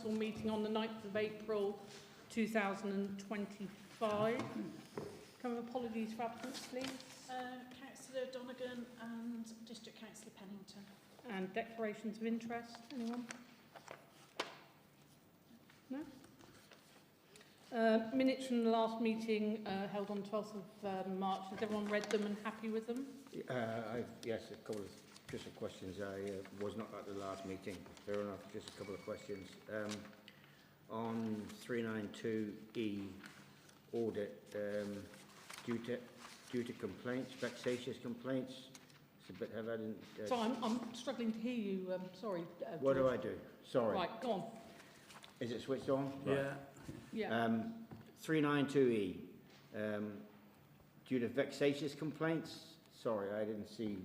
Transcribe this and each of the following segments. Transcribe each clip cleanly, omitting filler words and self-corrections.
Council meeting on the 9th of April 2025. Can we have apologies for absence, please? Councillor Donegan and District Councillor Pennington. And declarations of interest, anyone? No? Minutes from the last meeting held on 12th of March. Has everyone read them and happy with them? Yes, a couple of just some questions. I was not at the last meeting. Fair enough. Just a couple of questions. On 392E audit, due to complaints, vexatious complaints. It's a bit. Have I didn't. So I'm struggling to hear you. Sorry. What do I do? Sorry. Right, go on. Is it switched on? Yeah. Right. Yeah. 392E. Due to vexatious complaints. Sorry, I didn't see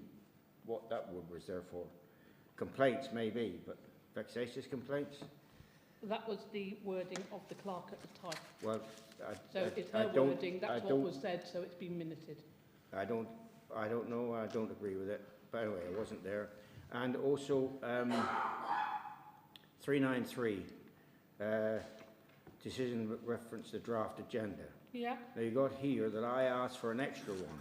what that word was there for. Complaints, maybe, but vexatious complaints? That was the wording of the clerk at the time. Well, So it's her wording, that's what was said, so it's been minuted. I don't know, I don't agree with it. But anyway, I wasn't there. And also, 393, decision reference the draft agenda. Yeah. Now you got here that I asked for an extra one.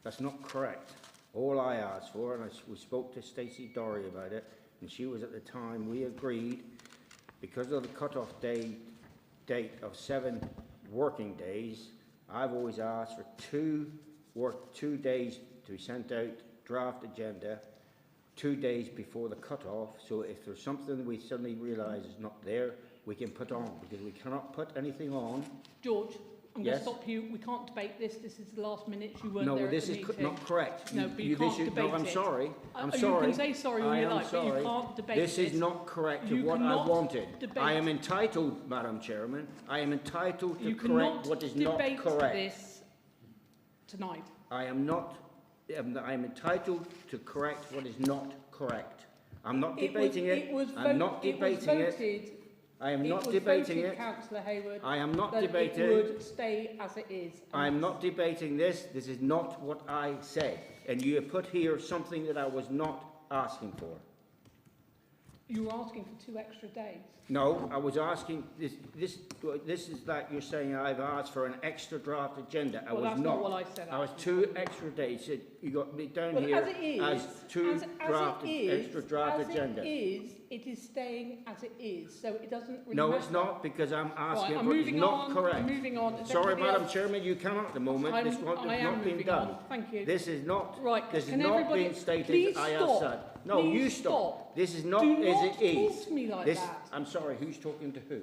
That's not correct. All I asked for, and we spoke to Stacey Dorry about it, and she was at the time, we agreed, because of the cut-off date of 7 working days, I've always asked for 2 days to be sent out, draft agenda, 2 days before the cut-off, so if there's something we suddenly realise is not there, we can put on, because we cannot put anything on. George, I'm Yes? going to stop you. We can't debate this. This is the last minute. You weren't No, there this at the is meeting. not correct. No, but you can't debate No, I'm it. sorry. I'm You sorry. can say sorry all you like, but you can't debate This is not correct You of what I cannot wanted. debate. I am entitled, Madam Chairman, I am entitled to You correct cannot what is not debate correct. this tonight. I am entitled to correct what is not correct. I'm not debating it. I'm not debating it. I am not debating it. Councillor Hayward, I am not that debating it it. would stay as it is. I am not debating this. This is not what I said. And you have put here something that I was not asking for. You were asking for 2 extra days. No, I was asking, this is that you're saying I've asked for an extra draft agenda. I Well, was that's not what I said, I was actually. 2 extra days. You got me down Well, here as it is, as 2 extra draft agenda. It is staying as it is, so it doesn't really No, matter. it's not, because I'm asking Right, I'm for it. It's moving not on. correct. I'm moving on. Is Sorry, everybody Madam else- Chairman, you cannot at the moment. I This am has not been moving done. on. Thank you. This is not. Right, This is can not everybody being stated. please I have stop? said. No, Please you stop. This is not Do as not it is. talk to me like This, that. I'm sorry. Who's talking to who?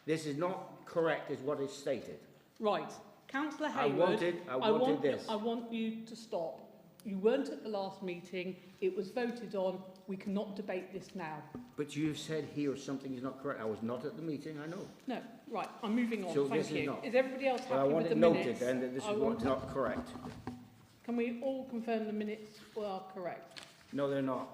This is not correct, is what is stated. Right, Councillor I Hayward, wanted this. I want you to stop. You weren't at the last meeting. It was voted on. We cannot debate this now. But you've said here something is not correct. I was not at the meeting. I know. No, right, I'm moving on. So Thank this you. is not. Is everybody else But I happy want with it the noted minutes? then that this I is want what's to- not correct. Can we all confirm the minutes are correct? No, they're not.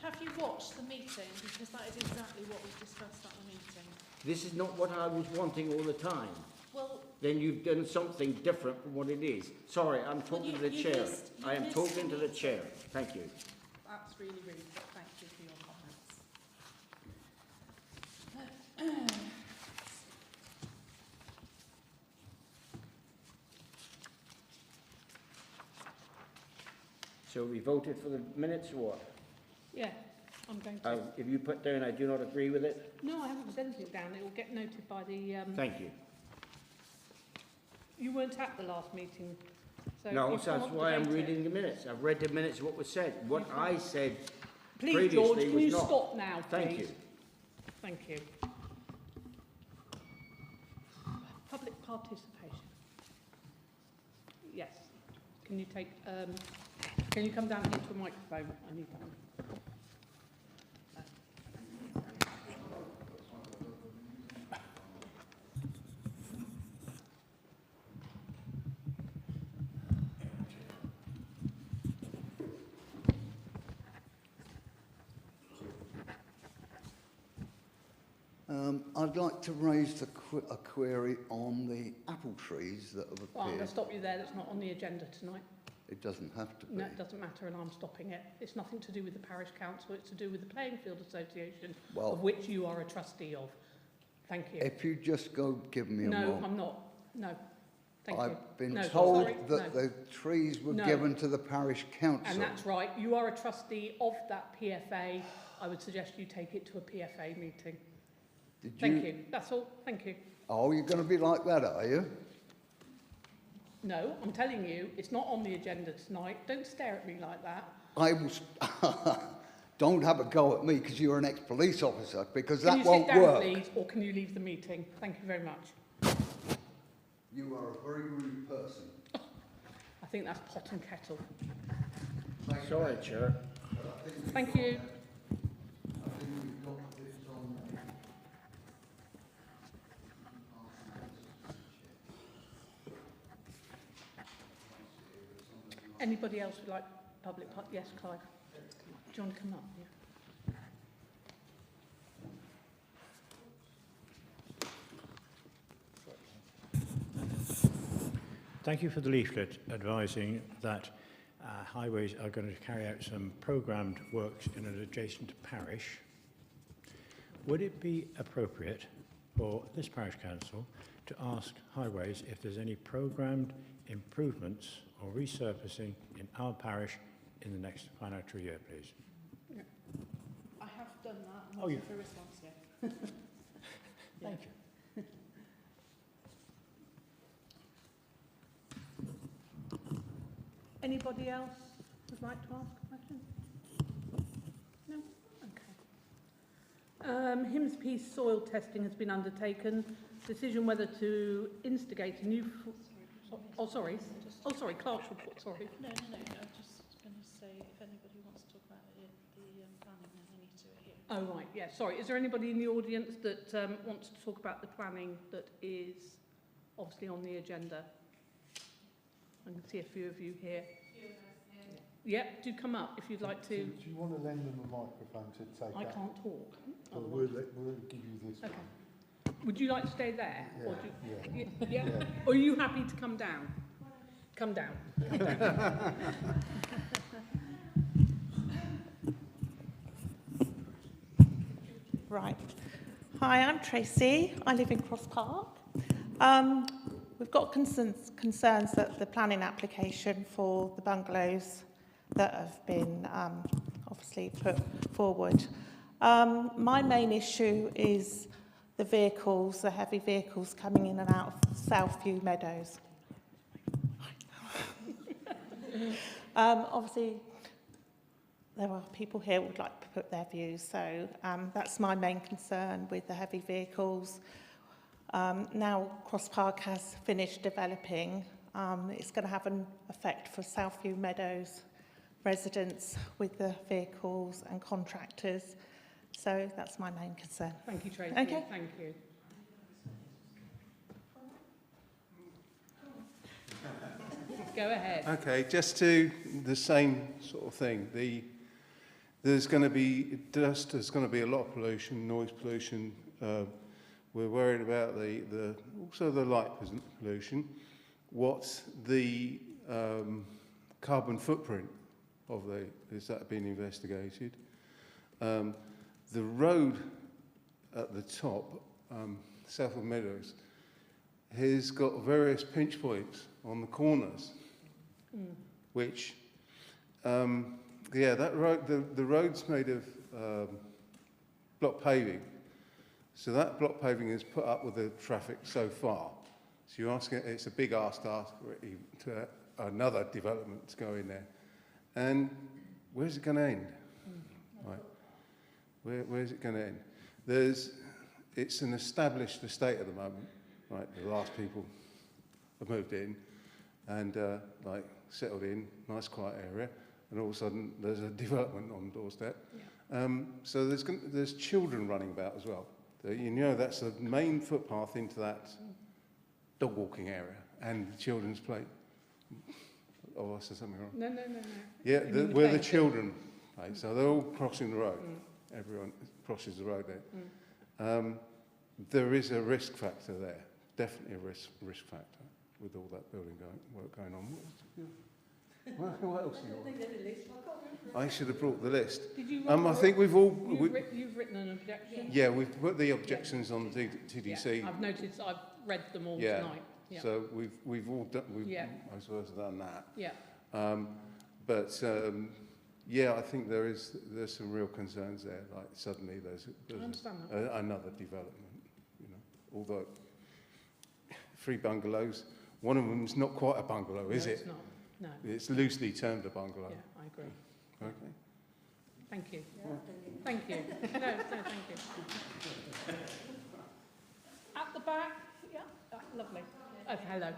Have you watched the meeting? Because that is exactly what was discussed at the meeting. This is not what I was wanting all the time. Well, Then you've done something different from what it is. Sorry, I'm talking you- to the you chair. missed- you I am missed talking the to the meeting. chair. Thank you. that's really rude, but thank you for your comments. So we voted for the minutes or what? Yeah, I'm going to. If you put down I do not agree with it, No, I haven't sent it down. It will get noted by the... thank you. You weren't at the last meeting. So No, you so that's can't why I'm debate it. reading the minutes. I've read the minutes of what was said. What I said Please, previously George, can was you not. stop now, please? Thank you. Thank you. Public participation. Yes. Can you take... can you come down here to a microphone? I need one. I'd like to raise a query on the apple trees that have Well, I'm going appeared. to stop you there. That's not on the agenda tonight. It doesn't have to be. No, it doesn't matter, and I'm stopping it. It's nothing to do with the parish council. It's to do with the Playing Field Association, Well, of which you are a trustee of. Thank you. If you just go give me a No, moment. I'm not. No. Thank you. I've been No, told sorry, that no. the trees were No. given to the parish council. And that's right. You are a trustee of that PFA. I would suggest you take it to a PFA meeting. Thank you. That's all. Thank you. Oh, you're going to be like that, are you? No, I'm telling you, it's not on the agenda tonight. Don't stare at me like that. I was. Don't have a go at me because you're an ex-police officer, because Can that you won't sit down, work. please, or can you leave the meeting? Thank you very much. You are a very rude person. I think that's pot and kettle. Sorry, Chair. Thank you. I think we've got this on. Anybody else would like public part? Yes, Clive. Do you want to come up? Yeah. Thank you for the leaflet advising that highways are going to carry out some programmed works in an adjacent parish. Would it be appropriate for this parish council to ask highways if there's any programmed improvements or resurfacing in our parish in the next financial year, please? I have done that. I'm Oh, you- waiting for a response yet. Thank you. Anybody else would like to ask a question? No? Okay. Hymns Peace soil testing has been undertaken. Decision whether to instigate a new... Oh, sorry. Oh, sorry, clerk's report, sorry. No. I'm just going to say if anybody wants to talk about the planning, then they need to hear. Oh, right, yeah, sorry. Is there anybody in the audience that wants to talk about the planning that is obviously on the agenda? I can see a few of you here. Yep, do come up if you'd like to. Do you want to lend them a microphone to take I that? can't talk. Well, otherwise. we'll give you this Okay. one. Would you like to stay there? Yeah, Or do yeah. yeah? Yeah. Or are you happy to come down? Come down. Right. Hi, I'm Tracy. I live in Cross Park. We've got concerns that the planning application for the bungalows that have been obviously put forward. My main issue is the vehicles, the heavy vehicles coming in and out of Southview Meadows. Obviously, there are people here who would like to put their views, so that's my main concern with the heavy vehicles. Now Cross Park has finished developing, it's going to have an effect for Southview Meadows residents with the vehicles and contractors, so that's my main concern. Thank you, Tracy. Okay. Thank you. Go ahead. Okay, just to the same sort of thing. There's going to be dust. There's going to be a lot of pollution, noise pollution. We're worried about also the light pollution. What's the carbon footprint of is that being investigated? The road at the top, south of Meadows, has got various pinch points on the corners, which, that road, the road's made of block paving. So that block paving is put up with the traffic so far. So you're asking, it's a big ask to another development to go in there. And where's it going to end? Right. Where's it going to end? It's an established estate at the moment. Right, the last people have moved in and settled in, nice quiet area, and all of a sudden there's a development on the doorstep. Yeah. So there's children running about as well. So, that's the main footpath into that dog walking area and the children's play. Oh, I said something wrong. No. Yeah, where the children play. So they're all crossing the road. Everyone crosses the road there. There is a risk factor there. Definitely a risk factor with all that building work going on. What else you want? I should have brought the list. Did you I think we've all... you've written an objection? Yeah, we've put the objections on the TDC. Yeah, I've noticed, I've read them all Yeah. tonight. Yeah. So we've all done, Yeah. I suppose, done that. Yeah. Yeah, I think there's some real concerns there. Like suddenly there's I understand that. another development. You know, although 3 bungalows, one of them's not quite a bungalow, is No, it? It's not. No. It's loosely termed a bungalow. Yeah, I agree. Okay. Thank you. Thank you. No, thank you. At the back. Yeah. Lovely. Oh, hello.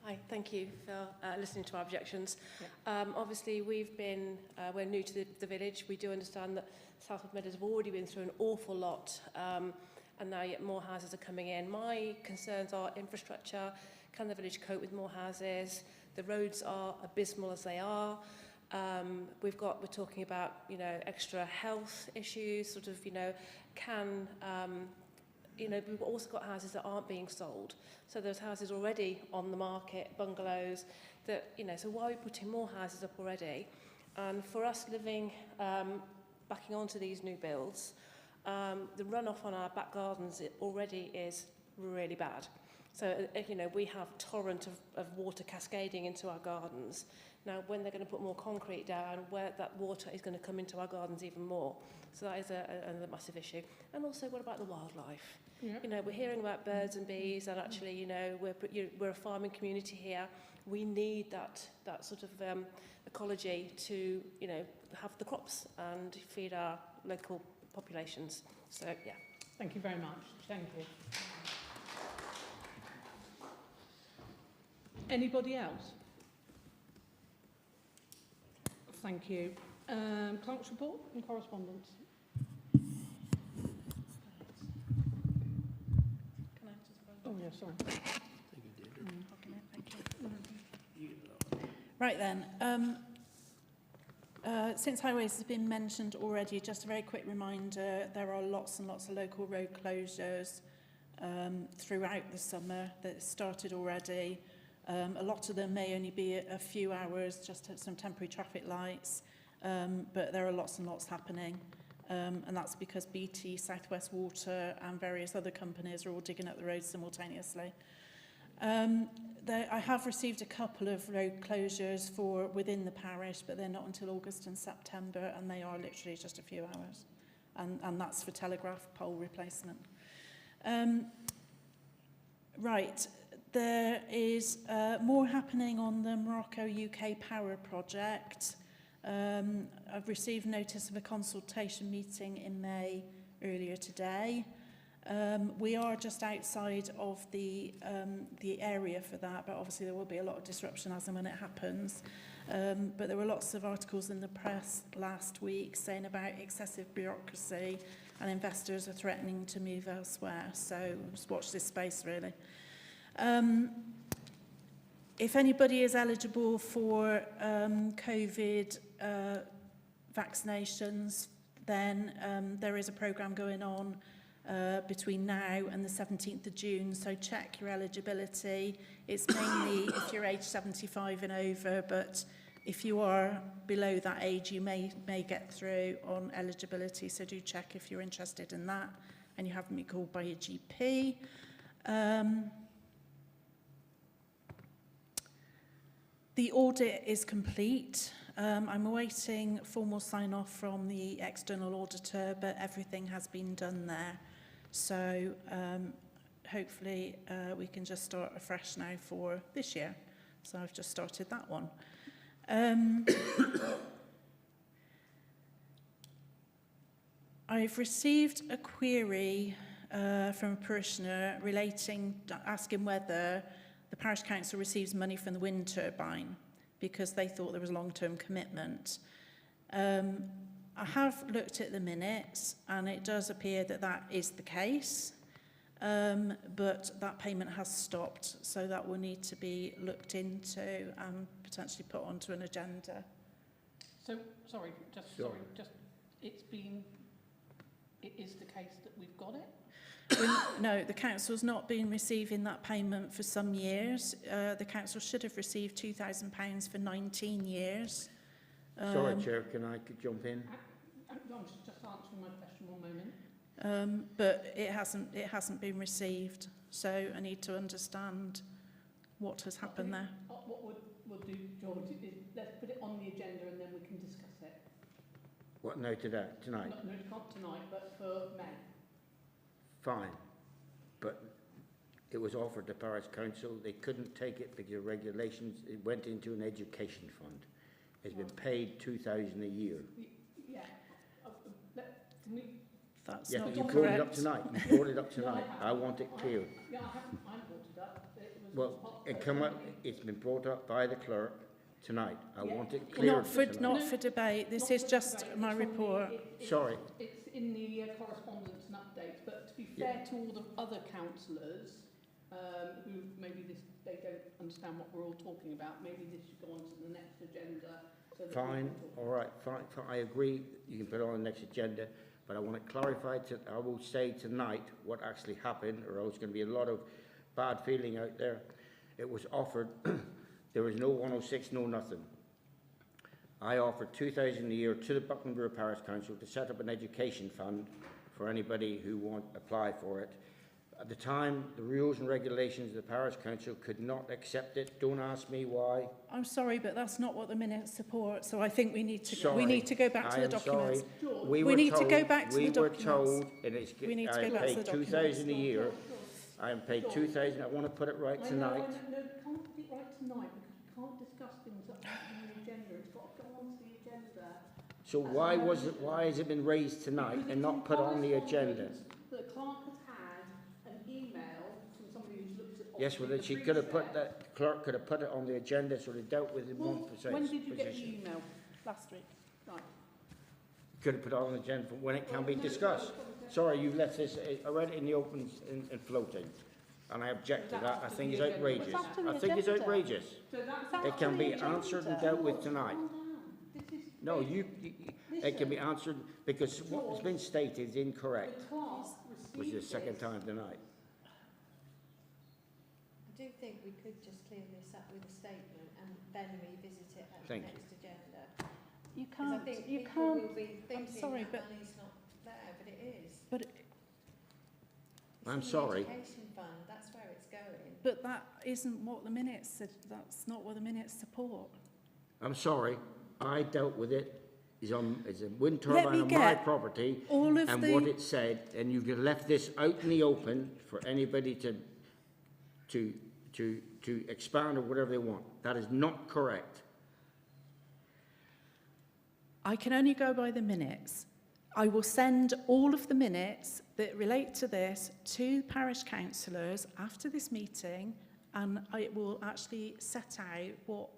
Hi, thank you for listening to our objections. Obviously, we're new to the village. We do understand that South of Meadows have already been through an awful lot, and now yet more houses are coming in. My concerns are infrastructure. Can the village cope with more houses? The roads are abysmal as they are. We're talking about, extra health issues, sort of, we've also got houses that aren't being sold. So there's houses already on the market, bungalows, that, so why are we putting more houses up already? And for us living, backing onto these new builds, the runoff on our back gardens already is really bad. So, we have a torrent of water cascading into our gardens. Now, when they're going to put more concrete down, where that water is going to come into our gardens even more. So that is another massive issue. And also, what about the wildlife? Yeah. We're hearing about birds and bees, and actually, we're a farming community here. We need that sort of ecology to, have the crops and feed our local populations. So, yeah. Thank you very much. Thank you. Anybody else? Thank you. Clerk's report and correspondence. Can I just... Oh, yeah, sorry. Right then, since highways has been mentioned already, just a very quick reminder, there are lots and lots of local road closures throughout the summer that started already. A lot of them may only be a few hours, just some temporary traffic lights, but there are lots and lots happening. And that's because BT, South West Water and various other companies are all digging up the roads simultaneously. I have received a couple of road closures for within the parish, but they're not until August and September, and they are literally just a few hours. And that's for telegraph pole replacement. Right. There is more happening on the Morocco UK Power project. I've received notice of a consultation meeting in May earlier today. We are just outside of the area for that, but obviously there will be a lot of disruption as and when it happens. But there were lots of articles in the press last week saying about excessive bureaucracy, and investors are threatening to move elsewhere. So just watch this space, really. If anybody is eligible for COVID vaccinations, then there is a programme going on between now and the 17th of June, so check your eligibility. It's mainly if you're age 75 and over, but if you are below that age, you may get through on eligibility, so do check if you're interested in that and you haven't been called by your GP. The audit is complete. I'm awaiting formal sign-off from the external auditor, but everything has been done there. So hopefully we can just start afresh now for this year. So I've just started that one. I've received a query from a parishioner asking whether the parish council receives money from the wind turbine because they thought there was a long-term commitment. I have looked at the minutes and it does appear that that is the case, but that payment has stopped, so that will need to be looked into and potentially put onto an agenda. So, sorry, just it is the case that we've got it? No, the council's not been receiving that payment for some years. The council should have received £2,000 for 19 years. Sorry, Chair, can I jump in? I'm just answering my question 1 moment. But it hasn't been received. So I need to understand what has happened there. What we'll do, George, is let's put it on the agenda and then we can discuss it. What, no, tonight? No, not tonight, but for May. Fine, but it was offered to Parish Council. They couldn't take it because of regulations. It went into an education fund. It's been paid $2,000 a year. Yeah. Can we? That's Yeah, not but you correct. brought it up tonight. You brought it up tonight. I want it cleared. Yeah, I brought it up. It was Well, it come up. It's been brought up by the clerk tonight. I want it cleared tonight. Not for debate. This is just my report. Sorry. It's in the correspondence and updates, but to be fair to all the other councillors who maybe they don't understand what we're all talking about, maybe this should go on to the next agenda. So that Fine, all right, fine, I agree, you can put it on the next agenda, but I want it clarified, I will say tonight what actually happened, or else going to be a lot of bad feeling out there. It was offered, there was no 106, no nothing. I offered $2,000 a year to the Buckland Brewer Parish Council to set up an education fund for anybody who want to apply for it. At the time, the rules and regulations of the Parish Council could not accept it. Don't ask me why. I'm sorry, but that's not what the minutes support. So I think we need to Sorry, we need to go back to I the am documents. sorry. We were need to told, go back to the documents. We were told, and it's, We need to I go back to paid the $2,000 a year. I am paid $2,000. I want to put it right tonight. No, you can't put it right tonight because we can't discuss things up on the agenda. It's got to go onto the agenda. So why has it been raised tonight and not put on the agenda? The clerk has had an email from somebody who's looked at. Yes, well, then she could have put that, clerk could have put it on the agenda so they dealt with it in one position. When did you get the email? Last week. Right. Could have put it on the agenda for when it can be discussed. Sorry, you left this, I read it in the open and floating. And I object to that. I think it's outrageous. I think it's outrageous. So that's It can be answered and dealt with tonight. No, it can be answered because what has been stated is incorrect, the clerk which is the received second it. time tonight. I do think we could just clear this up with a statement and then revisit it at Thank the you. next agenda. You Because I can't. think You people can't. will be thinking sorry, that but- money's not there, but it is. But It's I'm in the sorry. education fund, that's where it's going. but that isn't what the minutes said. That's not what the minutes support. I'm sorry, I dealt with it. It's a wind Let turbine me on my get property, all of and the- what it said, and you've left this out in the open for anybody to expand or whatever they want. That is not correct. I can only go by the minutes. I will send all of the minutes that relate to this to parish councillors after this meeting, and I will actually set out what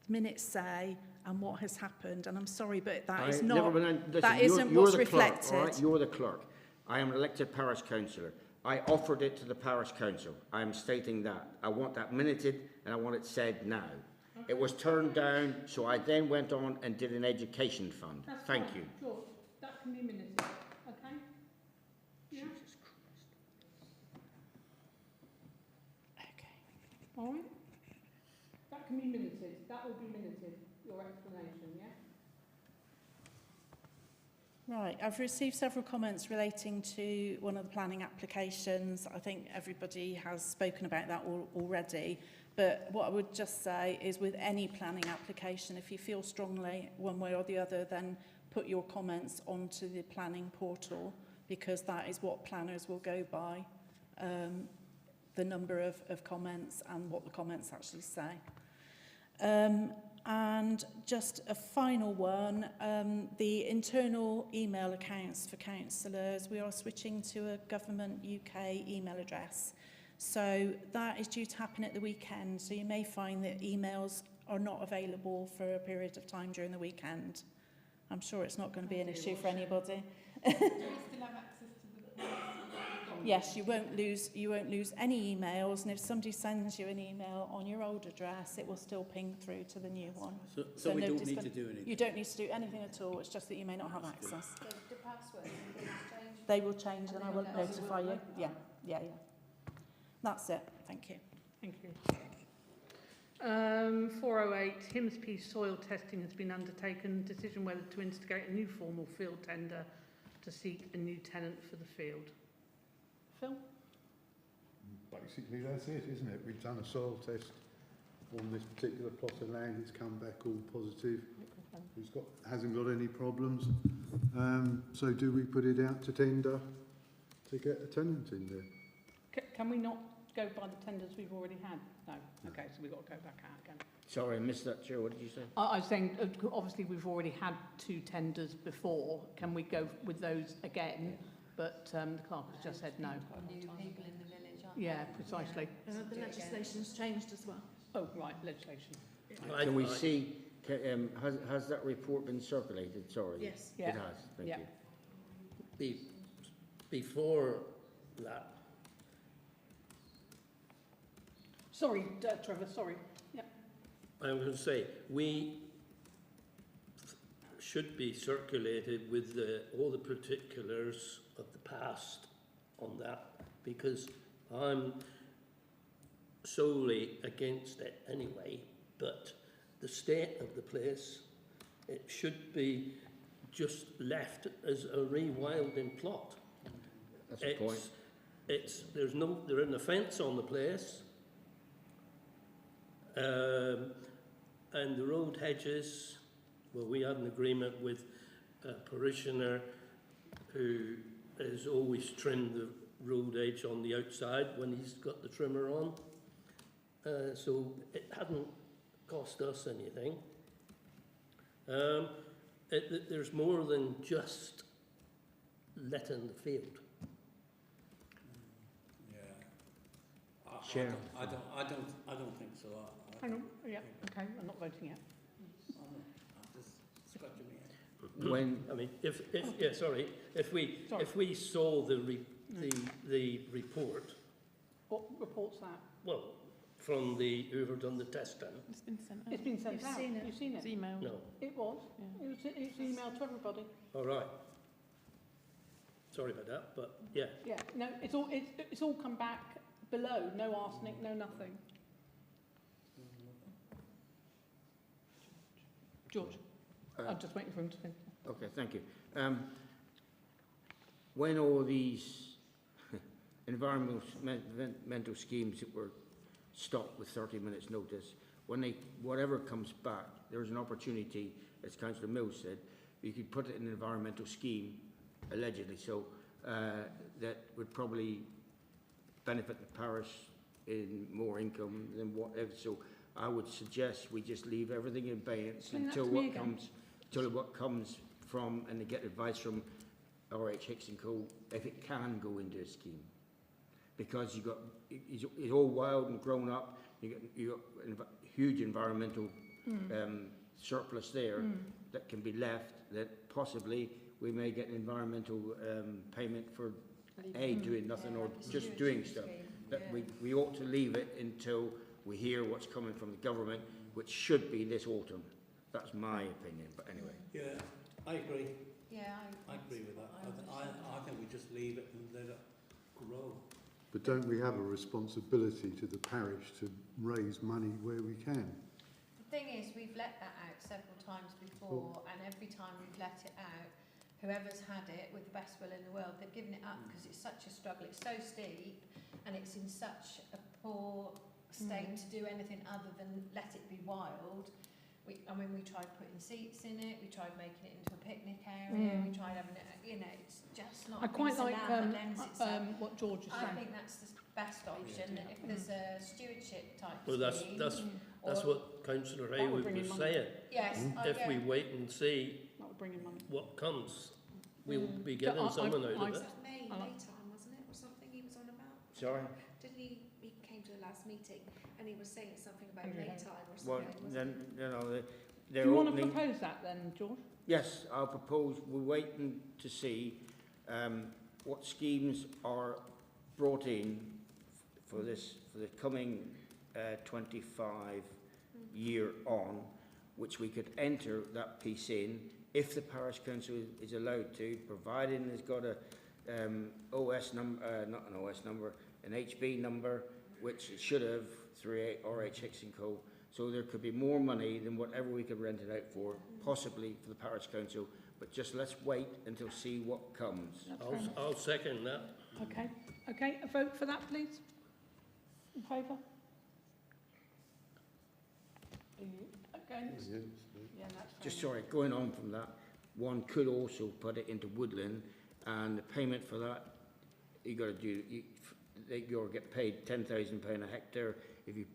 the minutes say and what has happened. And I'm sorry, but that is not. Listen, that isn't what's the clerk, reflected. all right? You're the clerk. I am an elected parish councillor. I offered it to the parish council. I am stating that. I want that minuted and I want it said now. It was turned down, so I then went on and did an education fund. That's Thank fine. you. George, that can be minuted, okay? Yeah, Jesus Christ. Okay. all right? That can be minuted, that will be minuted, your explanation, yeah? Right, I've received several comments relating to one of the planning applications. I think everybody has spoken about that already. But what I would just say is with any planning application, if you feel strongly one way or the other, then put your comments onto the planning portal, because that is what planners will go by, the number of comments and what the comments actually say. And just a final one, the internal email accounts for councillors, we are switching to a government UK email address. So that is due to happen at the weekend. So you may find that emails are not available for a period of time during the weekend. I'm sure it's not going to be an issue for anybody. Do we still have access to the Yes, you won't lose any emails, and if somebody sends you an email on your old address, it will still ping through to the new one. So we don't nobody's need gonna- to do anything? You don't need to do anything at all, it's just that you may not have access. So the passwords and things change? They will change and And I then will they'll notify you. notify. Yeah. That's it, thank you. Thank you. 408, Himsby soil testing has been undertaken. Decision whether to instigate a new formal field tender to seek a new tenant for the field. Phil? Basically, that's it, isn't it? We've done a soil test on this particular plot of land. It's come back all positive. Hasn't got any problems. So do we put it out to tender to get a tenant in there? Can we not go by the tenders we've already had? No. Okay, so we've got to go back out again. Sorry, I missed that, Chair. What did you say? I was saying, obviously, we've already had 2 tenders before. Can we go with those again? But the clerk has just said no. New people in the village, aren't Yeah, precisely. The legislation's changed as well. Oh, right, legislation. Can we see, has that report been circulated? Sorry. Yes. Yeah. It has, thank Yeah. you. Before that, Sorry, Trevor, sorry. I was going to say, we should be circulated with all the particulars of the past on that, because I'm solely against it anyway, but the state of the place, it should be just left as a rewilding plot. That's the point. There isn't a fence on the place. And the road hedges, well, we had an agreement with a parishioner who has always trimmed the road edge on the outside when he's got the trimmer on. So it hadn't cost us anything. There's more than just letting the field. Chair. I don't think so. Hang on. Yeah, okay, I'm not voting yet. When, I mean, if we saw the report, What report's that? well, from whoever done the testing, It's been sent out. It's been sent You've out. seen it. You've seen It's it? emailed. no, It was. Yeah. It's emailed to everybody. all right. Sorry about that, but yeah. Yeah, no, it's all come back below. No arsenic, no nothing. George, I'm just waiting for him to finish. okay, thank you. When all these environmental schemes that were stopped with 30 minutes notice, whatever comes back, there's an opportunity, as Councillor Mills said, you could put it in an environmental scheme, allegedly, so that would probably benefit the parish in more income than whatever. So I would suggest we just leave everything in abeyance until what comes from, and to get advice from R.H. Hicks and Co. if it can go into a scheme, because it's all wild and grown up. You got huge environmental surplus there that can be left. That possibly we may get an environmental payment for doing nothing or just doing stuff. That we ought to leave it until we hear what's coming from the government, which should be this autumn. That's my opinion, but anyway. Yeah, I agree. Yeah, I agree with that. I think we just leave it and let it grow. But don't we have a responsibility to the parish to raise money where we can? The thing is, we've let that out several times before, and every time we've let it out, whoever's had it with the best will in the world, they've given it up because it's such a struggle. It's so steep, and it's in such a poor state to do anything other than let it be wild. We tried putting seats in it, we tried making it into a picnic area, we tried having it, it's just not. I quite like what George is I saying. think that's the best option. If there's a stewardship type Well, scheme, that's what Councillor That would Haywood bring in was money. saying. yes, If we wait and see That would bring in money. what comes, we'll be So getting someone out I- of it. May I like- time, wasn't it, or something he was on about? Sorry? Didn't he came to the last meeting and he was saying something about Andrew. May time or Well, something, wasn't then, Do they're you want to opening. propose that then, George? Yes, I'll propose we're waiting to see what schemes are brought in for the coming 25 year on, which we could enter that piece in if the parish council is allowed to, providing it's got a OS number, not an OS number, an HB number, which it should have, 38 RH Hicks & Co. So there could be more money than whatever we could rent it out for, possibly for the parish council. But just let's wait until see what comes. I'll second that. Okay, okay, a vote for that, please. In favour? Against? Yeah, that's fine. Just sorry, going on from that, one could also put it into woodland, and the payment for that, you got to do, you'll get paid £10,000 a hectare if you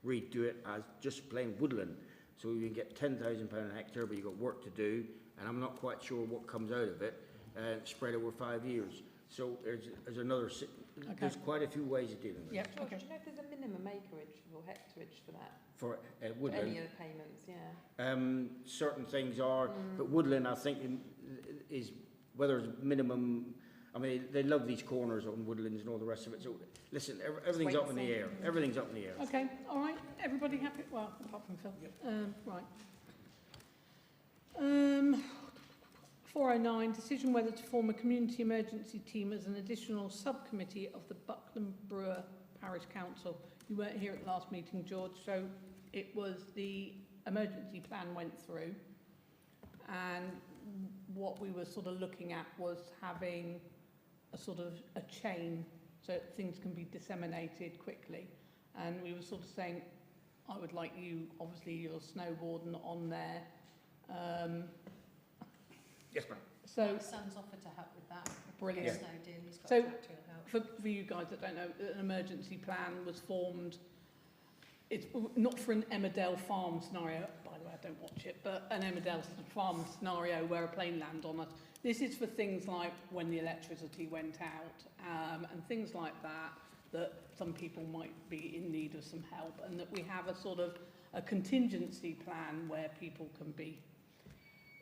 redo it as just plain woodland. So you can get £10,000 a hectare, but you've got work to do, and I'm not quite sure what comes out of it, spread over 5 years. So there's another, there's quite a few ways of dealing with it. Yep, George, okay. do you know if there's a minimum acreage or hectarage for that? For For woodland. any of the payments, yeah. Certain things are, but woodland I think is, whether it's minimum, I mean, they love these corners on woodlands and all the rest of it. So listen, everything's up in the air. Everything's up in the air. Okay, all right. Everybody happy? Well, apart from Phil. Right. 409, decision whether to form a community emergency team as an additional subcommittee of the Buckland Brewer Parish Council. You weren't here at the last meeting, George, so it was the emergency plan went through, and what we were sort of looking at was having a sort of a chain so that things can be disseminated quickly. And we were sort of saying, I would like you, obviously your snowboarding on there. Yes, ma'am. So My son's offered to help with that. Brilliant. Snow deal, he's got So, tractor he'll help. for you guys that don't know, an emergency plan was formed. It's not for an Emmerdale farm scenario, by the way, I don't watch it, but an Emmerdale farm scenario where a plane landed on us. This is for things like when the electricity went out, and things like that, that some people might be in need of some help, and that we have a sort of a contingency plan where people can be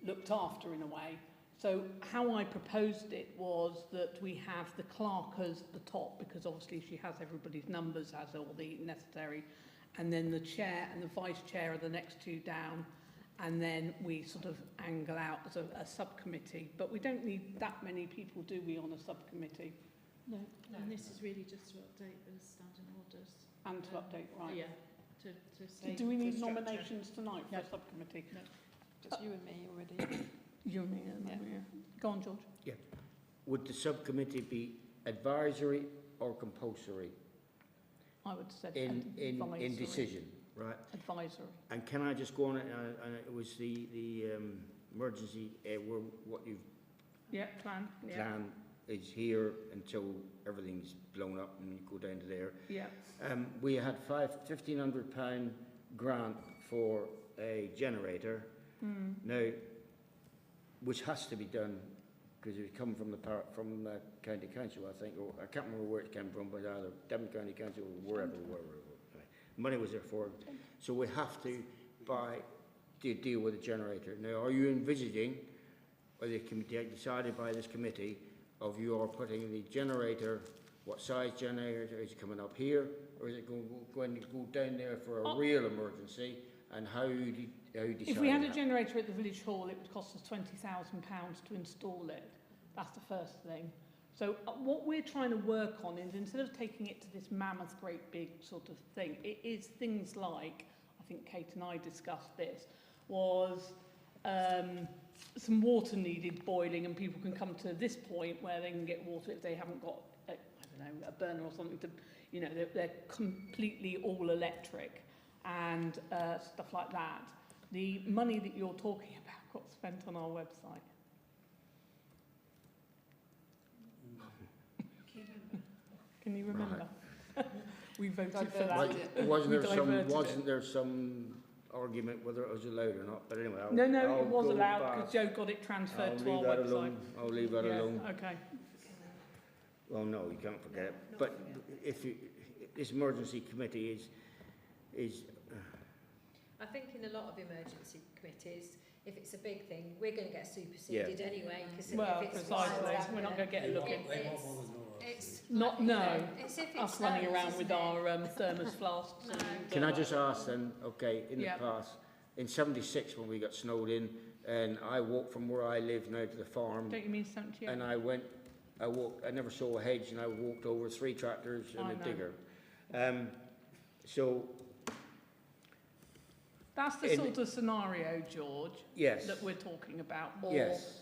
looked after in a way. So how I proposed it was that we have the clerk as the top, because obviously she has everybody's numbers, has all the necessary, and then the chair and the vice chair are the next two down, and then we sort of angle out as a subcommittee. But we don't need that many people, do we, on a subcommittee? No, and this is really just to update the standing orders. And to update, right? Yeah, to say... Do we need the structure. nominations tonight for a subcommittee? No. Just you and me already. You and me, yeah. Go on, George. Would the subcommittee be advisory or compulsory I would say in advisory. decision, right? Advisory. And can I just go on it? And it was the emergency what you've Yeah, plan. Yeah. planned is here until everything's blown up and you go down to there. Yeah. We had £1,500 grant for a generator. Now, which has to be done because it come from the county council, I think, or I can't remember where it came from, but either Devon County Council or wherever. Money was there for it, so we have to deal with the generator. Now, are you envisaging, or it can be decided by this committee, of you are putting the generator? What size generator is it coming up here, or is it going to go down there for a real emergency? And how do you decide If we had a that? generator at the village hall, it would cost us £20,000 to install it. That's the first thing. So what we're trying to work on is, instead of taking it to this mammoth, great big sort of thing, it is things like, I think Kate and I discussed this, was some water needed boiling, and people can come to this point where they can get water if they haven't got, I don't know, a burner or something to, you know, they're completely all electric and stuff like that. The money that you're talking about got spent on our website. Can you remember? We voted for that. Wasn't there some argument whether it was allowed or not? But anyway, No, it was allowed because Joe got it transferred to our website. I'll leave that alone. Okay. Well, no, you can't forget it. But if this emergency committee is I think in a lot of emergency committees, if it's a big thing, we're going to get superseded anyway. Because Well, if it's precisely, we're not going to get a look in. It's Not, no, it's if it us running snows, around isn't with it? our thermos flasks. No. and, Can I just ask then, okay, in Yeah. the past, in 76 when we got snowed in, and I walked from where I live now to the farm, Don't you mean 78? and I never saw a hedge, and I walked over 3 tractors and I a know. digger. So, That's the sort of scenario, George, yes, that we're talking about. Or yes,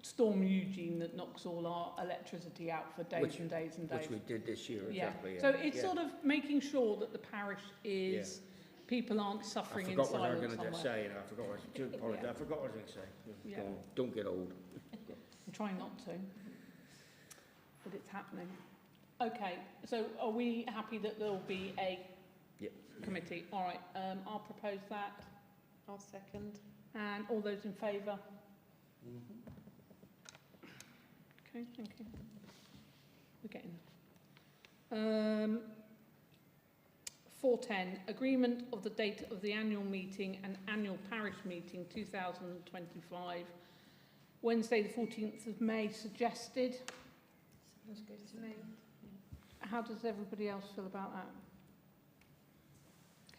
Storm Eugene that knocks all our electricity out for days Which- and days and days. which we did this year, Yeah. exactly. So it's yeah. sort of making sure that the parish is, people aren't suffering I in forgot what I was silence going to somewhere. say, and I forgot what I, do apologise, Yeah. I forgot what I was going to say. Yeah. Go on, don't get old. I'm trying not to, but it's happening. Okay, so are we happy that there'll be a Yep. committee? All right, I'll propose that. I'll second. And all those in favour? Okay, thank you. We're getting there. 410, agreement of the date of the annual meeting and annual parish meeting 2025. Wednesday the 14th of May suggested. Sounds good to me. How does everybody else feel about that?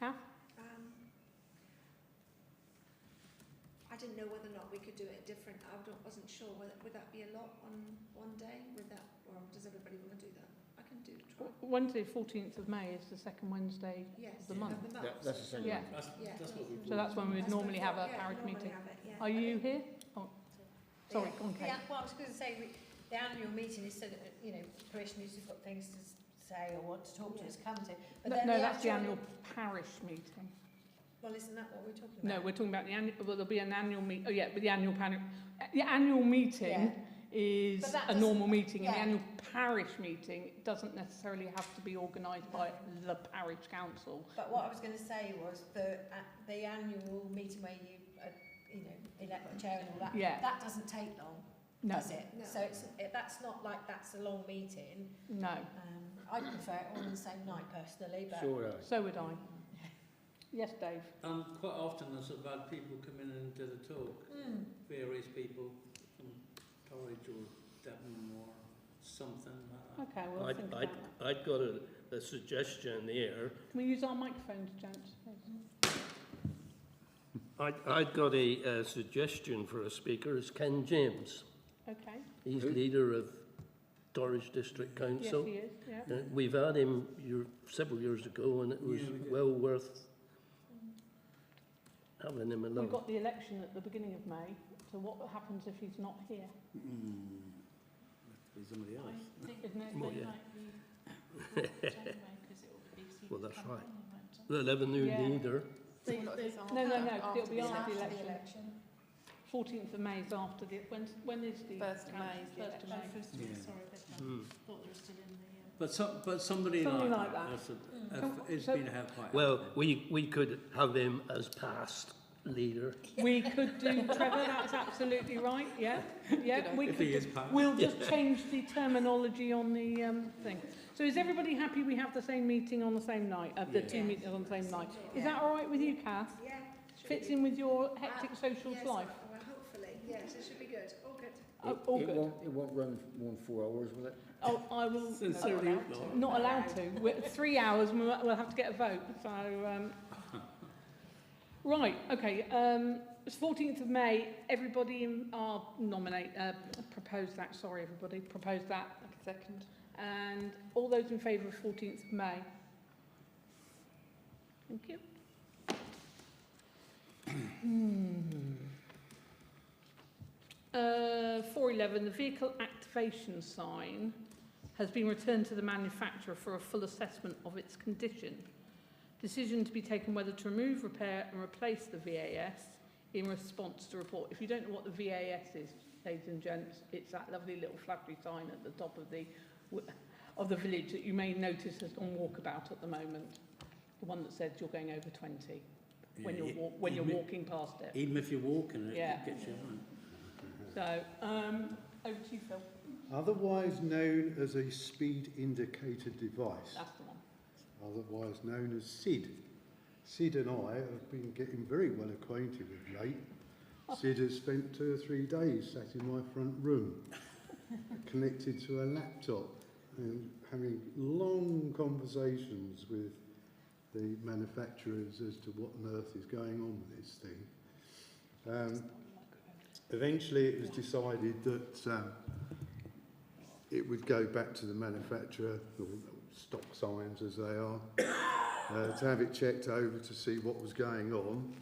Kath? I didn't know whether or not we could do it different. Wasn't sure whether would that be a lot on one day. Would that, or does everybody want to do that? I can do try. Wednesday 14th of May is the second Wednesday Yes, of the month. That's the second Yeah. one. That's what we So that's when we would normally have a parish meeting. Are you here? Oh, sorry, go on, Kate. Yeah, well, I was going to say, the annual meeting is so that, parishioners who've got things to say or want to talk to us come to. But No, then no, that's the annual parish meeting. Well, isn't that what we're talking No, about? we're talking about the annual, well, there'll be an annual meet, oh yeah, but the annual meeting is But that a doesn't- normal meeting, and the yeah. annual parish meeting doesn't necessarily have to be organised by the parish council. But what I was going to say was the annual meeting where you, elect the chair and all that, Yeah. that doesn't take long, No, does it? No. So that's not like that's a long meeting. no, I prefer it all on the same night personally, but... So would I. so would I. Yes, Dave? Quite often there's about people come in and do the talk. Various people from Torridge or Devon or something like that. Okay, well, think about that. I'd got a suggestion here. Can we use our microphones, gents? please? I'd got a suggestion for a speaker. It's Ken James. Okay. He's leader of Torridge District Council. Yes, he is, yeah. We've had him several years ago, and it was well worth having him along. We've got the election at the beginning of May, so what happens if he's not here? Somebody else. Isn't it? Well, yeah. Because it will be Well, that's right. They'll have a new Yeah. leader. No, After it'll be the after the After the election. election. 14th of May is after the... When is the... 1st of May is the First of May. But somebody Something like like that. it's So- been held quite. Well, we could have him as past leader. We could do, Trevor, that's absolutely right, yeah. Yeah, we If could he do, is past. we'll just change the terminology on the thing. So is everybody happy we have the same meeting on the same night, the two meetings on the same night? Is that all right with you, Kath? Yeah. Fits in with your hectic social Yes, life? well, hopefully, yes, it should be good. All good. Oh, all good. It won't run more than 4 hours, will it? Oh, I will. Sincerely, Not allowed to. 3 hours, and we'll have to get a vote. So, right, okay. It's 14th of May. Everybody propose that. Sorry, everybody. Propose that. Second. And all those in favour of 14th of May? Thank you. 411, the vehicle activation sign has been returned to the manufacturer for a full assessment of its condition. Decision to be taken whether to remove, repair and replace the VAS in response to report. If you don't know what the VAS is, ladies and gents, it's that lovely little flaggy sign at the top of the village that you may notice is on walkabout at the moment. The one that says you're going over 20 when you're walking past it. Even if you're walking, it Yeah. gets you on. So, over to you, Phil. Otherwise known as a speed indicator device, That's the one. otherwise known as SID. Sid and I have been getting very well acquainted with late. Sid has spent 2 or 3 days sat in my front room, connected to a laptop and having long conversations with the manufacturers as to what on earth is going on with this thing. Eventually it was decided that it would go back to the manufacturer, or stock signs as they are, to have it checked over to see what was going on.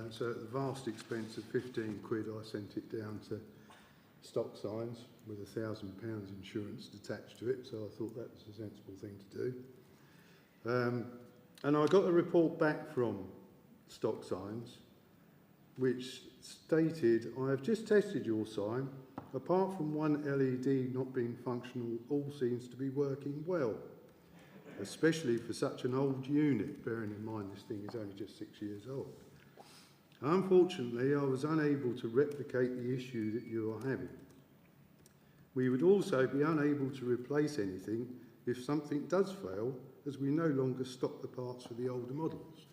So at the vast expense of 15 quid, I sent it down to stock signs with £1,000 insurance attached to it, so I thought that was a sensible thing to do. And I got a report back from stock signs which stated, I have just tested your sign. Apart from one LED not being functional, all seems to be working well, especially for such an old unit, bearing in mind this thing is only just 6 years old. Unfortunately, I was unable to replicate the issue that you are having. We would also be unable to replace anything if something does fail, as we no longer stock the parts for the older models.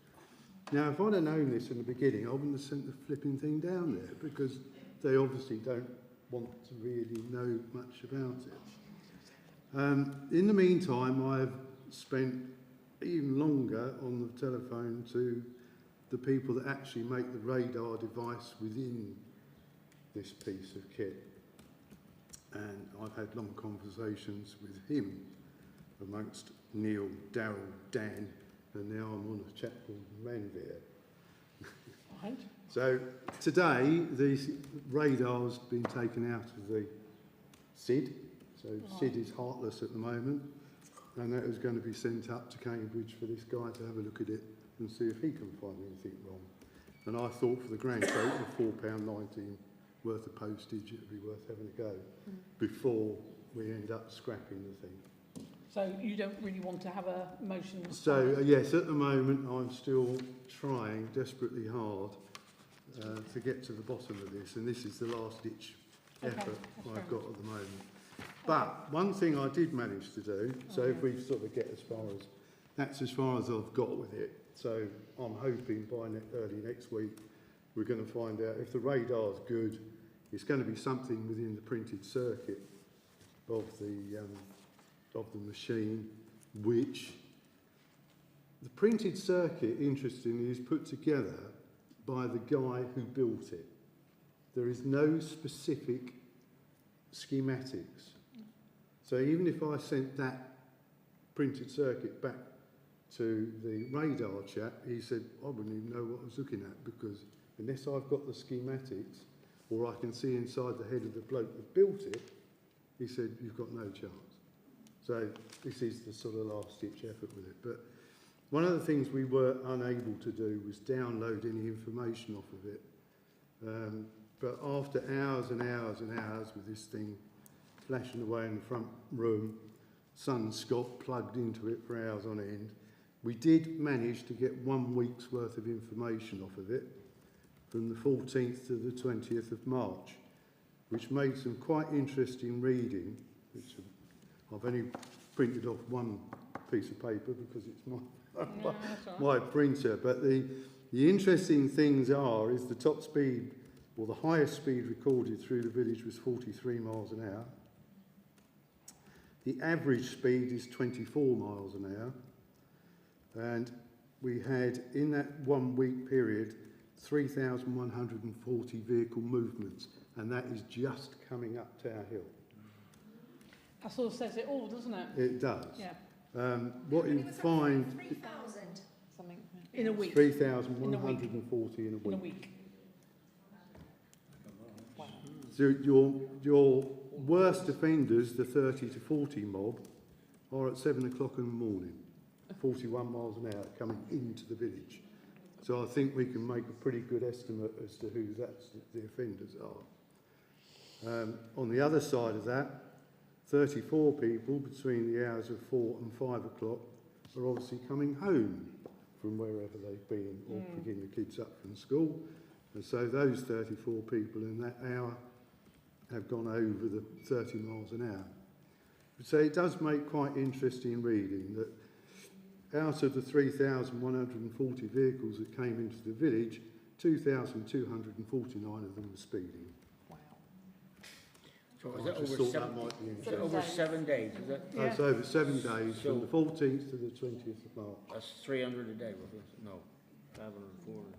Now, if I'd have known this in the beginning, I wouldn't have sent the flipping thing down there, because they obviously don't want to really know much about it. In the meantime, I've spent even longer on the telephone to the people that actually make the radar device within this piece of kit. And I've had long conversations with him, amongst Neil, Darryl, Dan, and now I'm on a chap called Manvir. Right. So today, the radar's been taken out of the SID. So SID is heartless at the moment, and that is going to be sent up to Cambridge for this guy to have a look at it and see if he can find anything wrong. And I thought for the grand total of £4.19 worth of postage, it would be worth having a go before we end up scrapping the thing. So you don't really want to have a motion? So yes, at the moment I'm still trying desperately hard to get to the bottom of this, and this is the last ditch effort I've got at the moment. But one thing I did manage to do, so if we sort of get as far as, that's as far as I've got with it. So I'm hoping by early next week we're going to find out if the radar's good. It's going to be something within the printed circuit of the machine, which the printed circuit, interestingly, is put together by the guy who built it. There is no specific schematics. So even if I sent that printed circuit back to the radar chap, he said, I wouldn't even know what I was looking at, because unless I've got the schematics, or I can see inside the head of the bloke that built it, he said, you've got no chance. So this is the sort of last-ditch effort with it. But one of the things we were unable to do was download any information off of it. But after hours and hours and hours with this thing flashing away in the front room, son Scott plugged into it for hours on end, we did manage to get 1 week's worth of information off of it from the 14th to the 20th of March, which made some quite interesting reading, which I've only printed off one piece of paper because it's my printer. But the interesting things is the top speed, or the highest speed recorded through the village was 43 miles an hour. The average speed is 24 miles an hour. And we had, in that 1 week period, 3,140 vehicle movements, and that is just coming up Tower Hill. That sort of says it all, doesn't it? It does. Yeah. What you find... 3,000. Something. In a week. 3,140 in a week. In a week. Wow. So your worst offenders, the 30 to 40 mob, are at 7 o'clock in the morning, 41 miles an hour coming into the village. So I think we can make a pretty good estimate as to who the offenders are. On the other side of that, 34 people between the hours of 4 and 5 o'clock are obviously coming home from wherever they've been or picking the kids up from school. And so those 34 people in that hour have gone over the 30 miles an hour. So it does make quite interesting reading that out of the 3,140 vehicles that came into the village, 2,249 of them were speeding. Wow. So is I it just over thought that 7, might be is it interesting. over 7 days, is it? It's over 7 days, So- from the 14th to the 20th of March. That's 300 a day, was it? No, 500, 400.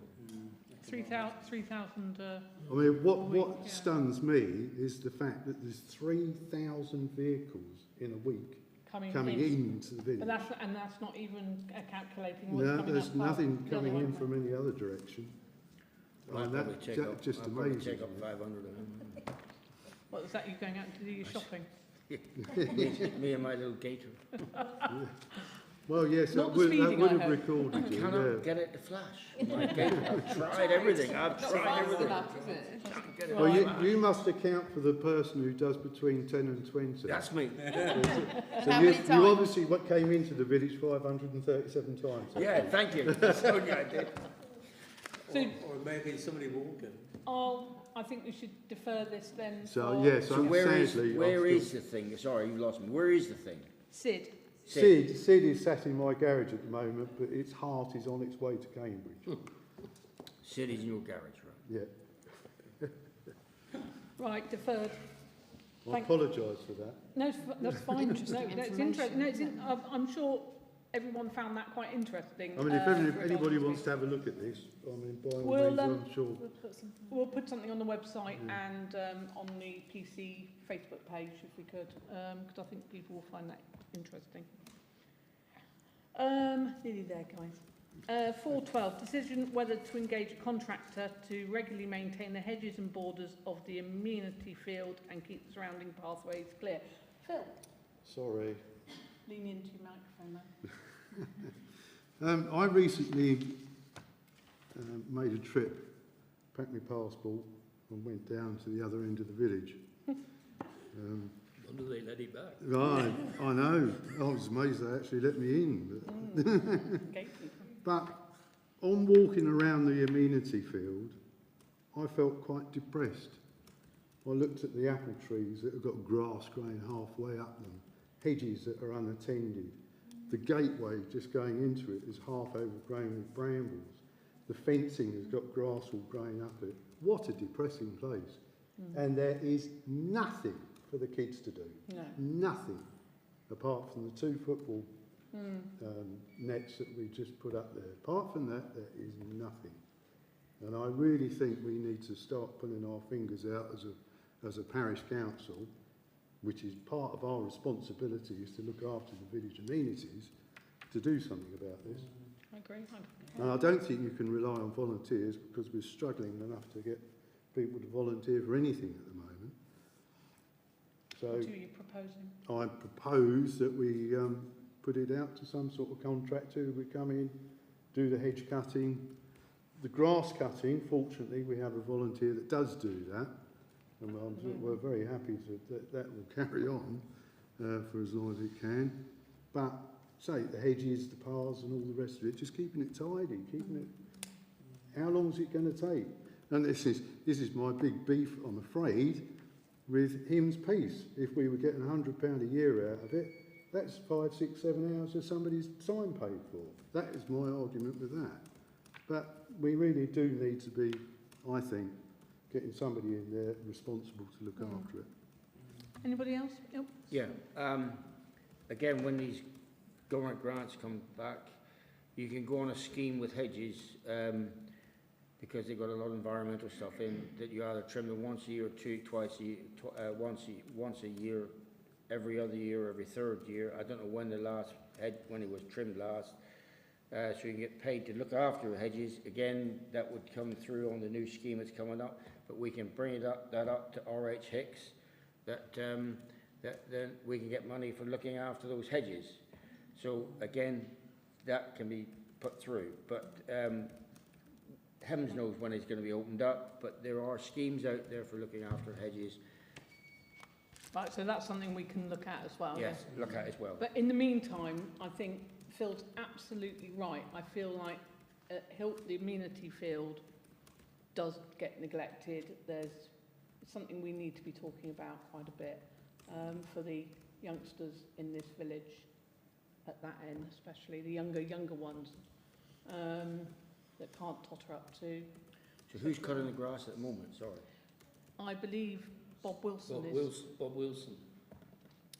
3,000. I mean, what yeah. stuns me is the fact that there's 3,000 vehicles in a week coming into the village. But that's not even calculating what's No, coming there's up nothing the other coming way. in from any other direction. I'll And probably that take up, just I'll probably amazes take up me. 500 of them. What, is that you going out to do your shopping? Me and my little gator. Well, yes, Not that the would speeding, have I hope. recorded you, Cannot yeah. get it to flash. My gator. I've tried everything. I've tried everything. Can't get it Well, to flash. you must account for the person who does between 10 and 20. That's me. So you obviously came into the village 537 times. Yeah, thank you. That's what I did. Or maybe somebody walking. I think we should defer this then. So, for yes, So where is sadly, where is the thing? Sorry, you lost me. Where is the thing? Sid. Sid is sat in my garage at the moment, but its heart is on its way to Cambridge. Sid is in your garage, right? Yeah. Right, deferred. I apologise for that. No, that's fine. No, it's interesting. No, I'm sure everyone found that quite interesting. I mean, if anybody wants to have a look at this, I mean, by all means, I'm sure. We'll put something on the website and on the PC Facebook page if we could, because I think people will find that interesting. Nearly there, guys. 4.12, decision whether to engage a contractor to regularly maintain the hedges and borders of the amenity field and keep the surrounding pathways clear. Phil, Sorry. lean into your microphone then. I recently made a trip, packed my passport and went down to the other end of the village. Wonder they let it back. Right, I know. I was amazed they actually let me in. But on walking around the amenity field, I felt quite depressed. I looked at the apple trees that have got grass growing halfway up them, hedges that are unattended. The gateway just going into it is half overgrown with brambles. The fencing has got grass all growing up it. What a depressing place. And there is nothing for the kids to do. No. Nothing, apart from the 2 football nets that we just put up there. Apart from that, there is nothing. And I really think we need to start putting our fingers out as a parish council, which is part of our responsibility, is to look after the village amenities, to do something about this. I agree. And I don't think you can rely on volunteers, because we're struggling enough to get people to volunteer for anything at the moment. So What are you proposing? I propose that we put it out to some sort of contractor who would come in, do the hedge cutting. The grass cutting, fortunately, we have a volunteer that does do that. And we're very happy that will carry on for as long as it can. But, say, the hedges, the paths and all the rest of it, just keeping it tidy, keeping it... How long is it going to take? And this is my big beef, I'm afraid, with Hymns Peace. If we were getting £100 a year out of it, that's 5, 6, 7 hours of somebody's time paid for. That is my argument with that. But we really do need to be, I think, getting somebody in there responsible to look after it. Anybody else? Yep. Yeah. Again, when these government grants come back, you can go on a scheme with hedges because they've got a lot of environmental stuff in that you either trim them once a year or twice a year, once a year, every other year, every third year. I don't know when when it was trimmed last. So you can get paid to look after the hedges. Again, that would come through on the new scheme that's coming up, but we can bring that up to RH Hicks, that then we can get money for looking after those hedges. So again, that can be put through, but heavens knows when it's going to be opened up, but there are schemes out there for looking after hedges. Right, so that's something we can look at as well. Yes, look at as well. But in the meantime, I think Phil's absolutely right. I feel like the amenity field does get neglected. It's something we need to be talking about quite a bit for the youngsters in this village at that end, especially the younger ones that can't totter up to So who's cutting the grass at the moment, sorry? I believe Bob Wilson Bob Wilson.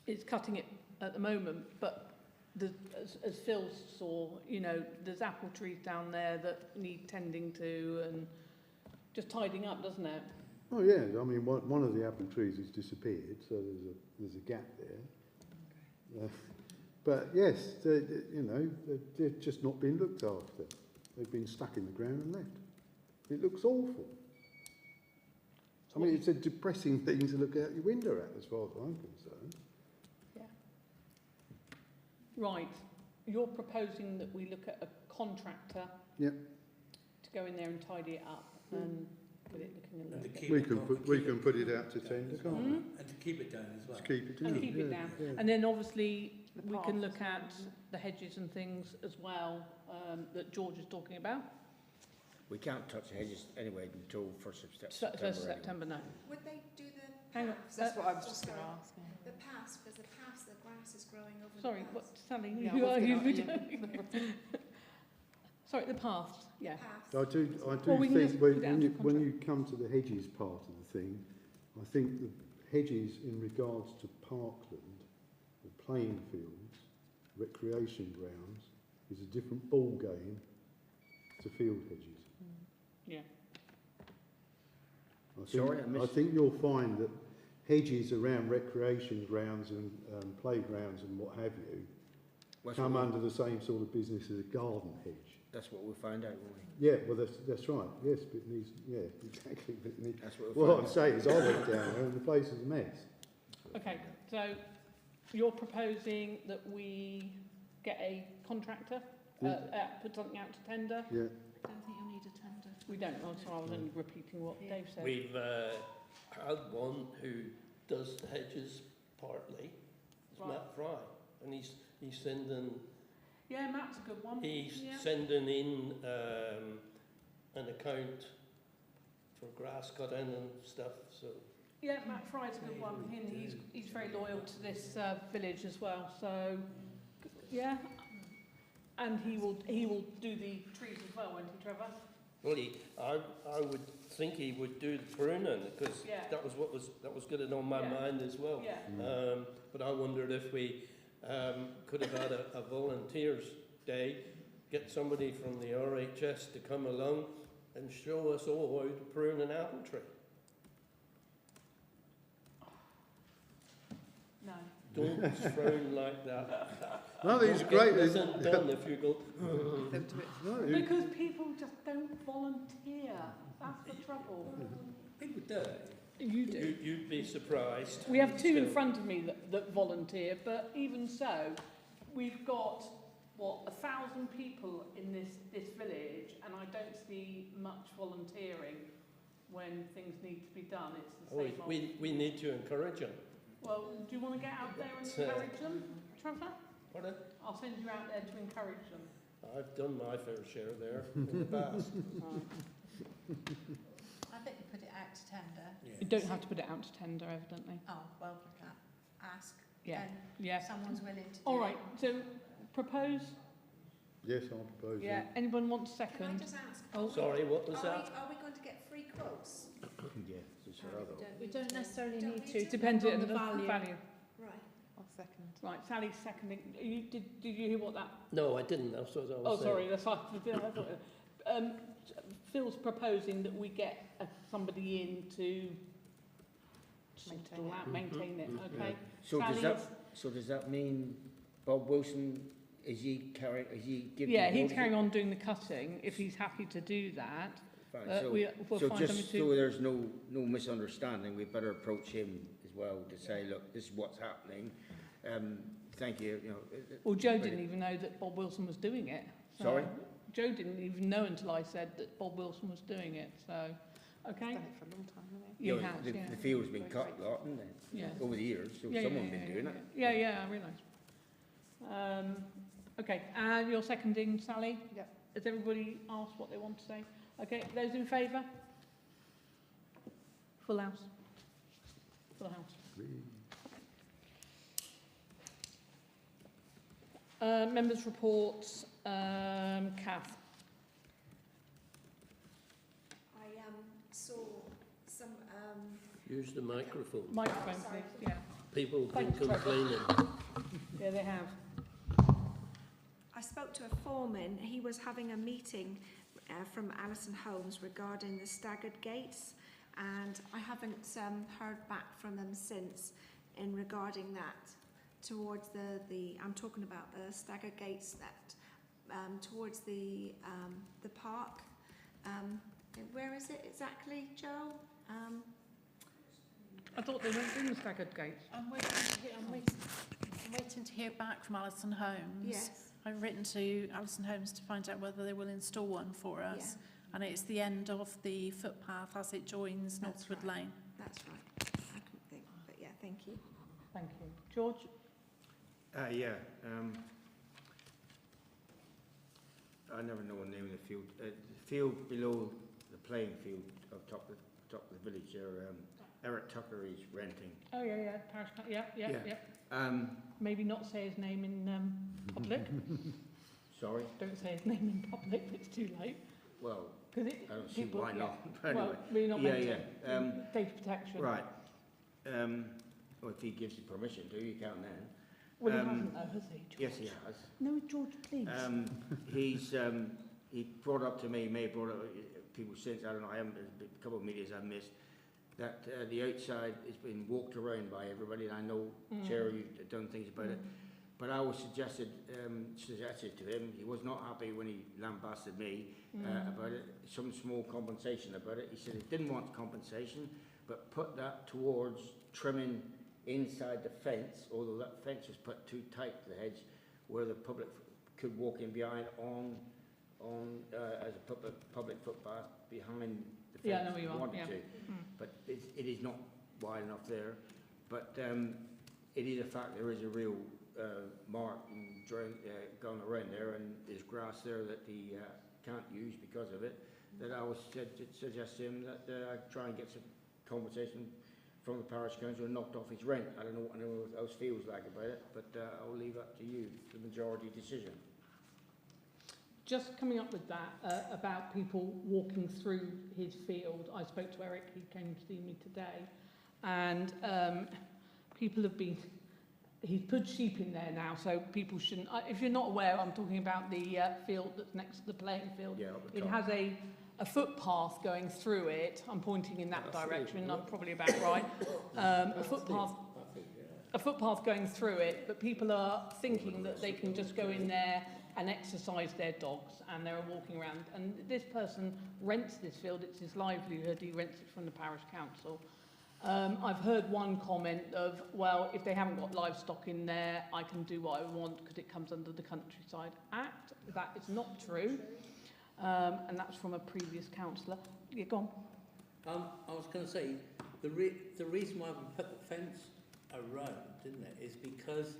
is cutting it at the moment, but as Phil saw, you know, there's apple trees down there that need tending to and just tidying up, doesn't it? Oh yeah, I mean one of the apple trees has disappeared, so there's a gap there. But yes, you know, they've just not been looked after. They've been stuck in the ground and left. It looks awful. I mean, it's a depressing thing to look out your window at, as far as I'm concerned. Yeah. Right. You're proposing that we look at a contractor Yep. to go in there and tidy it up and get it looking a little bit. We can put it out to tender, can't we? And to keep it down as well. Just keep it down. And keep it yeah, down. yeah. And then obviously The we path can as look well, at isn't it? the hedges and things as well that George is talking about. We can't touch the hedges anyway until 1st of September. 1st of September, no. Would they do the Hang on. paths? That's what I was just Sorry. going to ask. The paths, because the paths, the grass is growing over Sorry, the what, paths. Sally, Yeah, who I are was you? gonna- Sorry, the paths, yeah. Paths. I do Well, we can think just when, put it out when, to you, when you come to the hedges part of the thing, I think the hedges in regards to parkland, the playing fields, recreation grounds, is a different ball game to field hedges. Yeah. Sorry, I I missed- think you'll find that hedges around recreation grounds and playgrounds and what have you That's come what under the same sort of business as a garden hedge. That's what we'll find out, won't we? Yeah, well, that's right. Yes, but it needs, yeah, exactly. But it needs, That's what we'll what find I'm out. saying is I went down there and the place is a mess. Okay, so you're proposing that we get a contractor, put something out to tender? Yeah. I don't think you'll need a tender. We don't, oh, so I was only repeating what Dave said. We've had one who does the hedges partly. It's Right. Matt Fry, and he's sending Yeah, Matt's a good one. he's Yeah. sending in an account for grass cutting and stuff. So Yeah, Matt Fry's a good one. He's very loyal to this village as well. So, yeah, and he will do the trees as well, won't he, Trevor? well, I would think he would do the pruning because Yeah. that was getting on my Yeah. mind as well. Yeah. But I wondered if we could have had a volunteers day, get somebody from the RHS to come along and show us all how to prune an apple tree. No. Don't frown like that. No, these are Don't great. get nothing done if you go. No, Because people just don't volunteer. That's the trouble. People do. You do. You'd be surprised. We have two in Still. front of me that volunteer, but even so, we've got, 1,000 people in this village, and I don't see much volunteering when things need to be done. It's the Oh, same old... we need to encourage them. Well, do you want to get out there and It's, encourage them, Trevor? Pardon? I'll send you out there to encourage them. I've done my fair share there in the past. I think you put it out to tender. You don't have to put it out to tender, evidently. Oh, well, ask. Yeah. And Yeah. someone's willing to do All right, it. so propose? yes, I'll propose Yeah. that. Anyone want to Can I second? just ask, Oh, Sorry, what was that? are we going to get free quotes? Yeah, it's your other one. We don't necessarily Don't need need to. to? depends on on the the value. value. Right. I'll second. Right, Sally's seconding. Did you hear what that? No, I didn't. That's what I was Oh, saying. sorry, that's fine. Phil's proposing that we get somebody in to sort it all out, maintain it. Okay. So Sally's- does that mean Bob Wilson, is he giving? Yeah, he's carrying on doing the cutting if he's happy to do that. Fine, We'll so find just somebody so to. there's no misunderstanding, we better approach him as well to say, look, this is what's happening. Thank you. You know. Well, Joe didn't even know that Bob Wilson was doing it. So Sorry? Joe didn't even know until I said that Bob Wilson was doing it. So, okay. Done it for a long time, haven't You know, have, yeah. the field's been cut a lot, hasn't it? Yeah. Over the years, so Yeah, someone's yeah, been yeah, doing yeah, it. Yeah, yeah, I realise. Okay, and you're seconding, Sally? Yep. Has everybody asked what they want to say? Okay, those in favour? Full house. Full house. Members' reports, Kath. I some, Use the microphone. Microphone, please, yeah. People have been Thanks, Trevor. complaining. Yeah, they have. I spoke to a foreman. He was having a meeting from Alison Holmes regarding the staggered gates, and I haven't heard back from them since in regarding that. Towards the I'm talking about the staggered gates that towards the park. Where is it exactly, Joe? I thought they weren't doing the staggered gates. I'm waiting to hear back from Alison Holmes. Yes. I've written to Alison Holmes to find out whether they will install one for us. Yeah. And it's the end of the footpath as it joins That's Northwood right. Lane. That's right. I couldn't think, but yeah, thank you. Thank you. George? Yeah. I never know the name of the field. The field below the playing field on top of the village there. Eric Tucker is renting. Oh, yeah, Parish, yeah. Yeah. Maybe not say his name in public. Sorry? Don't say his name in public, it's too late. Well, Because I don't see why not. But Well, anyway. really not meant Yeah. to. Data protection. Right. Well, if he gives you permission to, you can then. Well, he hasn't though, has he, George? Yes, he has. No, George, please. He brought up to me, may have brought up people since, I don't know, there's a couple of meetings I've missed, that the outside has been walked around by everybody, and I know, Chair, you've done things about it. But I was suggested to him, he was not happy when he lambasted me about it, some small compensation about it. He said he didn't want compensation, but put that towards trimming inside the fence, although that fence was put too tight to the hedge, where the public could walk in behind on as a public footpath behind the fence. Yeah, I know where you if are, wanted yeah. to. But it is not wide enough there. But it is a fact there is a real mark going around there, and there's grass there that he can't use because of it. That I was suggest to him that I try and get some compensation from the parish council and knocked off his rent. I don't know what anyone else feels like about it, but I'll leave up to you, the majority decision. Just coming up with that, about people walking through his field, I spoke to Eric, he came to see me today, and people have been, he's put sheep in there now, so people shouldn't, if you're not aware, I'm talking about the field that's next to the playing field. Yeah, up the It top. has a footpath going through it. I'm pointing in that direction, I'm probably about right. A footpath going through it, but people are thinking that they can just go in there and exercise their dogs, and they're walking around. And this person rents this field, it's his livelihood, he rents it from the parish council. I've heard one comment of, well, if they haven't got livestock in there, I can do what I want because it comes under the Countryside Act. That is not true. And that's from a previous councillor. Yeah, go on. I was going to say, the reason why we put the fence around, didn't it, is because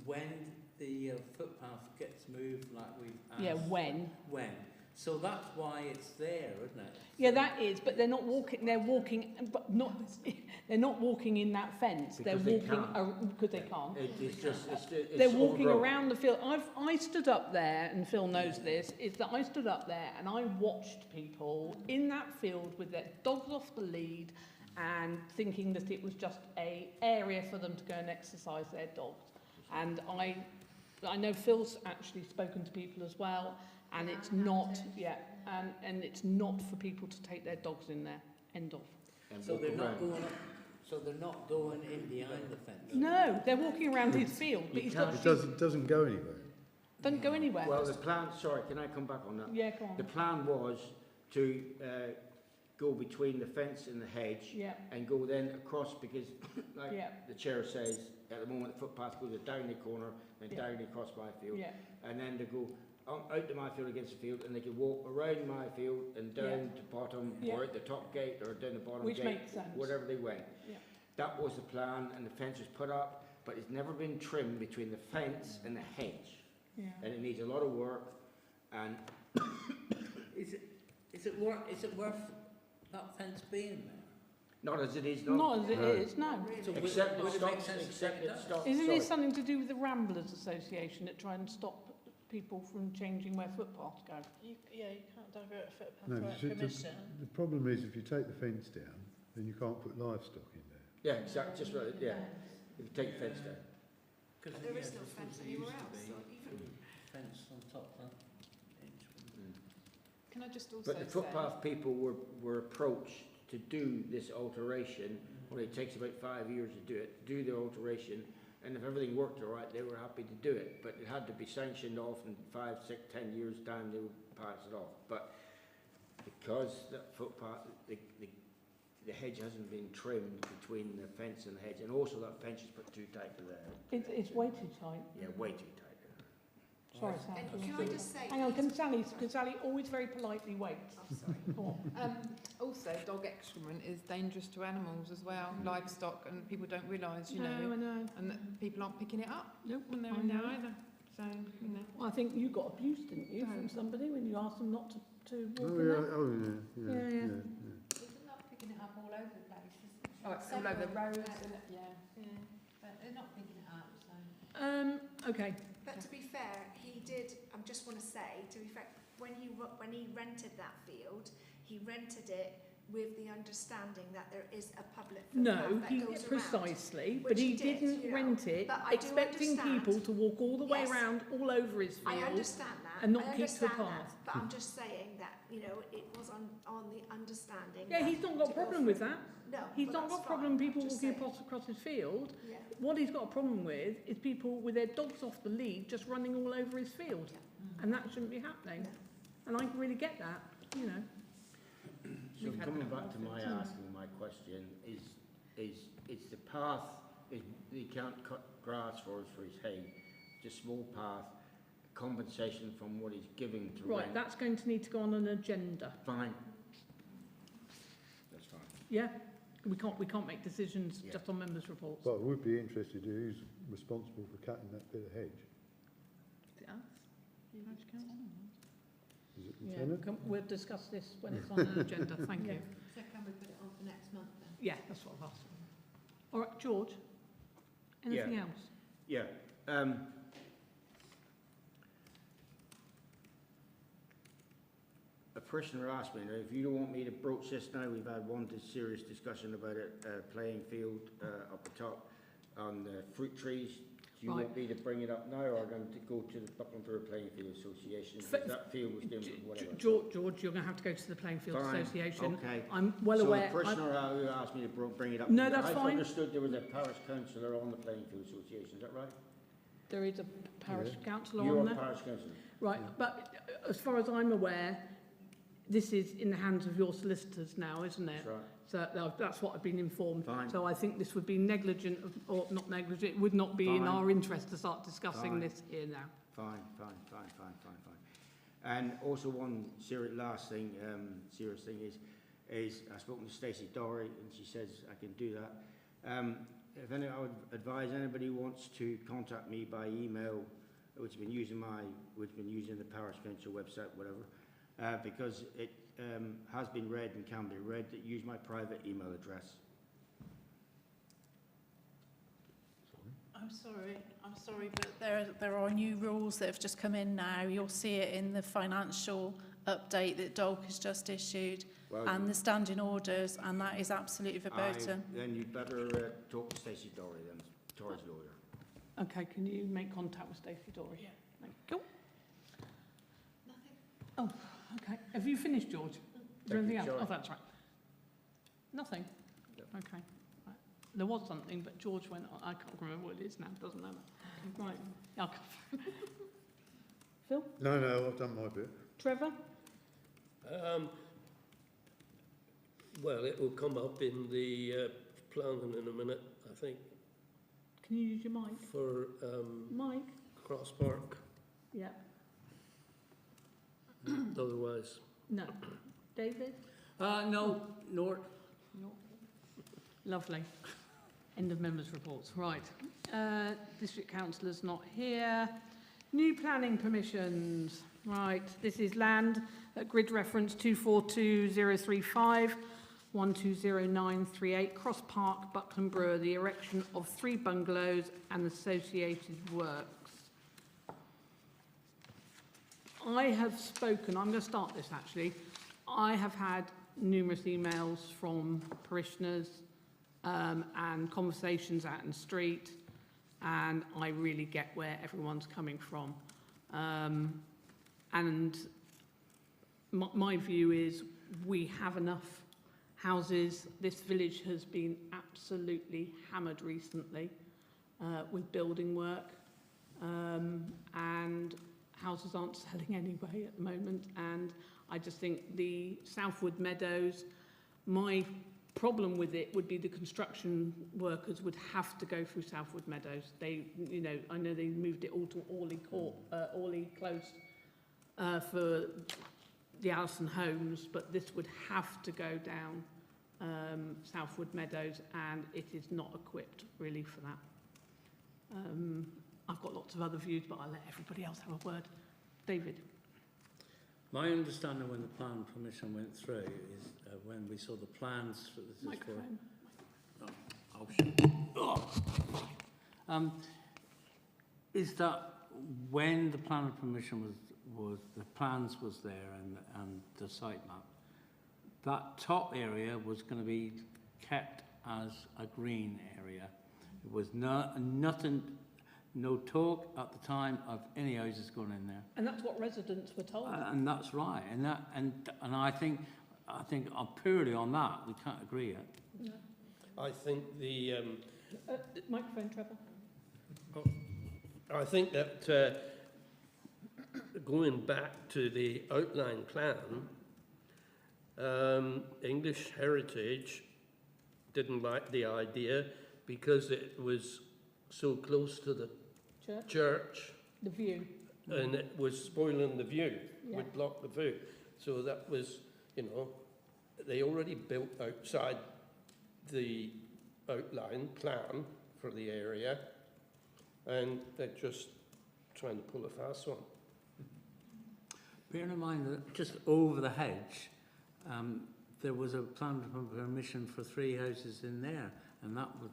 when the footpath gets moved like we've asked. Yeah, when. So that's why it's there, isn't it? Yeah, that is, but they're not walking, but not, they're not walking in that fence. Because they're they walking, can't. because they can't. It's They're on walking road. around the field. I stood up there, and Phil knows this, is that I stood up there and I watched people in that field with their dogs off the lead and thinking that it was just an area for them to go and exercise their dogs. And I know Phil's actually spoken to people as well, and it's not, and it's not for people to take their dogs in there. End of. So they're not going up. So they're not going in behind the fence. No, they're walking around his field, but he's got. It doesn't go anywhere. Doesn't go anywhere. Well, the plan, sorry, can I come back on that? Yeah, go on. The plan was to go between the fence and the hedge and go then across, because like the chair says, at the moment the footpath goes down the corner and down across my field, and then they go out to my field against the field, and they can walk around my field and down to bottom or at the top gate or down the bottom Which gate, makes sense. whatever they went. That was the plan, and the fence was put up, but it's never been trimmed between the fence and the hedge. And it needs a lot of work. And is it worth that fence being there? not as it is now. Not as it is, no. So Except would it it make stops, sense to except take it it down? stops. Isn't sorry. it something to do with the Ramblers Association that try and stop people from changing where footpaths go? You can't divert a footpath No, without permission. the problem is if you take the fence down, then you can't put livestock in there. Yeah, exactly, just right, yeah. If you take the fence down. Because But there is no fence anywhere else, or even... fence on top of that. Can I just also But the say... footpath people were approached to do this alteration, well, it takes about 5 years to do the alteration, and if everything worked all right, they were happy to do it, but it had to be sanctioned off, and 5, 6, 10 years down, they would pass it off. But because that footpath, the hedge hasn't been trimmed between the fence and the hedge, and also that fence is put too tight to there. It's way too tight. Yeah, way too tight. Sorry, Sally. And can I just say... Hang on, can Sally always very politely wait? Oh, sorry. Go on. Also, dog excrement is dangerous to animals as well, livestock, and people don't realise, you know, I know. and that people aren't picking it up Nope, when they're I in there know. either. So, you know. Well, I think you got abused, didn't you, from somebody when you asked them not to walk in there? Yeah. It's not picking it up all over the place, isn't it? Oh, it's all over the roads, and yeah. But they're not picking it up, so... Okay. But to be fair, he did, I just want to say, to be fair, when he rented that field, he rented it with the understanding that there is a public footpath that goes Precisely, around, but he which did, didn't you know. rent it But I do expecting understand- people to walk all the way Yes. around all over his I field understand that. and not I keep to a understand path. that, but I'm just saying that, you know, it was on the understanding. Yeah, that he's not got a to go problem for with it. that. No, He's but not that's got a problem fine, people just walking saying. across his field. Yeah. What he's got a problem with is people with their dogs off the lead just running all over his field. And that shouldn't be happening. And I really get that, you know. So We've had coming that back to my often. asking my question, is the path, he can't cut grass for his hay, just small path, compensation from what he's giving to Right, rent. that's going to need to go on an agenda. Fine. That's fine. Yeah? We can't make decisions Yeah. just on members' reports. But I would be interested in who's responsible for cutting that bit of hedge. Is it us? Is it the Yeah, tenant? we'll discuss this when it's on an agenda, thank you. So can we put it on for next month then? Yeah, that's what I've asked. All right, George, anything else? Yeah. A parishioner asked me, if you don't want me to broach this now, we've had one serious discussion about it, playing field up the top on the fruit trees. Do you want me to bring it up now, or going to go to the Buckland Brewer Playing Field Association? Because that field was given whatever. George, you're going to have to go to the Playing Field Fine, Association. okay. I'm well aware. So the parishioner who asked me to bring it up. No, that's I've fine. understood there was a parish councillor on the Playing Field Association, is that right? There is a parish councillor You're on a there. parish councillor. Right, but as far as I'm aware, this is in the hands of your solicitors now, isn't it? That's right. So that's what I've been informed. Fine. So I think this would be negligent, or not negligent, it would not be in Fine. our interest to start discussing Fine. this here now. Fine. And also one last thing, serious thing is I've spoken to Stacey Dory and she says I can do that. If any, I would advise anybody who wants to contact me by email, which has been using the parish council website, whatever, because it has been read and can be read, that use my private email address. I'm sorry, but there are new rules that have just come in now. You'll see it in the financial update that DOLC has just issued, Well, and the standing orders, and that is absolutely verboten. Then you'd better talk to Stacey Dory, then, Tory's lawyer. Okay, can you make contact with Stacey Dory? Yeah. Thank you. Nothing. Oh, okay. Have you finished, George? Is there Thank you, anything else? sorry. Oh, that's right. Nothing? Yep. Okay. Right. There was something, but George went, I can't remember what it is now, doesn't matter. Right. I'll Phil? No, I've done my bit. Trevor? Well, it will come up in the planning in a minute, I think, Can you use your mic? for Mike? Cross Park. Yeah. Otherwise, No. David? No, Nort. No. Lovely. End of members' reports. Right. District councillor's not here. New planning permissions. Right. This is land at grid reference 242035, 120938, Cross Park, Buckland Brewer, the erection of 3 bungalows and associated works. I have spoken, I'm going to start this actually. I have had numerous emails from parishioners and conversations out in the street, and I really get where everyone's coming from. And my view is we have enough houses. This village has been absolutely hammered recently with building work, and houses aren't selling anyway at the moment. And I just think the Southwood Meadows, my problem with it would be the construction workers would have to go through Southwood Meadows. They, you know, I know they moved it all to Orley Close for the Allison Homes, but this would have to go down Southwood Meadows, and it is not equipped really for that. I've got lots of other views, but I'll let everybody else have a word. David. My understanding when the plan permission went through is when we saw the plans for this Microphone. Is that when the plan permission was the plans was there and the site map, that top area was going to be kept as a green area. It was nothing. No talk at the time of any houses going in there. And that's what residents were told. And that's right. And I think purely on that we can't agree yet. No. I think the microphone, Trevor. I think that going back to the outline plan, English Heritage didn't like the idea because it was so close to the church. The view. And it was spoiling the view, Yeah. would block the view. So that was, you know, they already built outside the outline plan for the area, and they're just trying to pull a fast one. Bearing in mind that just over the hedge, there was a plan for permission for 3 houses in there, and that was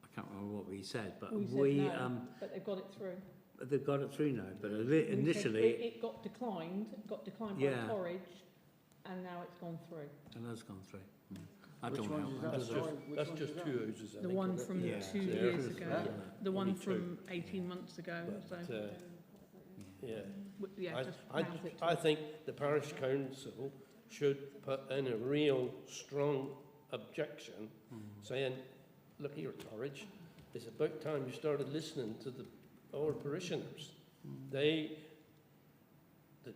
I can't remember what we said, but we said no, but they've got it through. They've got it through now, but initially it got declined. It got declined by Porridge, and now it's gone through. And that's gone through. I Which don't one know. is that? That's just 2 houses. I The think, one isn't from it? 2 years ago. Yeah. The one Only from 18 months ago. But, So yeah. just I round it to I think the parish council should put in a real strong objection, saying, look here, Torridge, it's about time you started listening to our parishioners. They,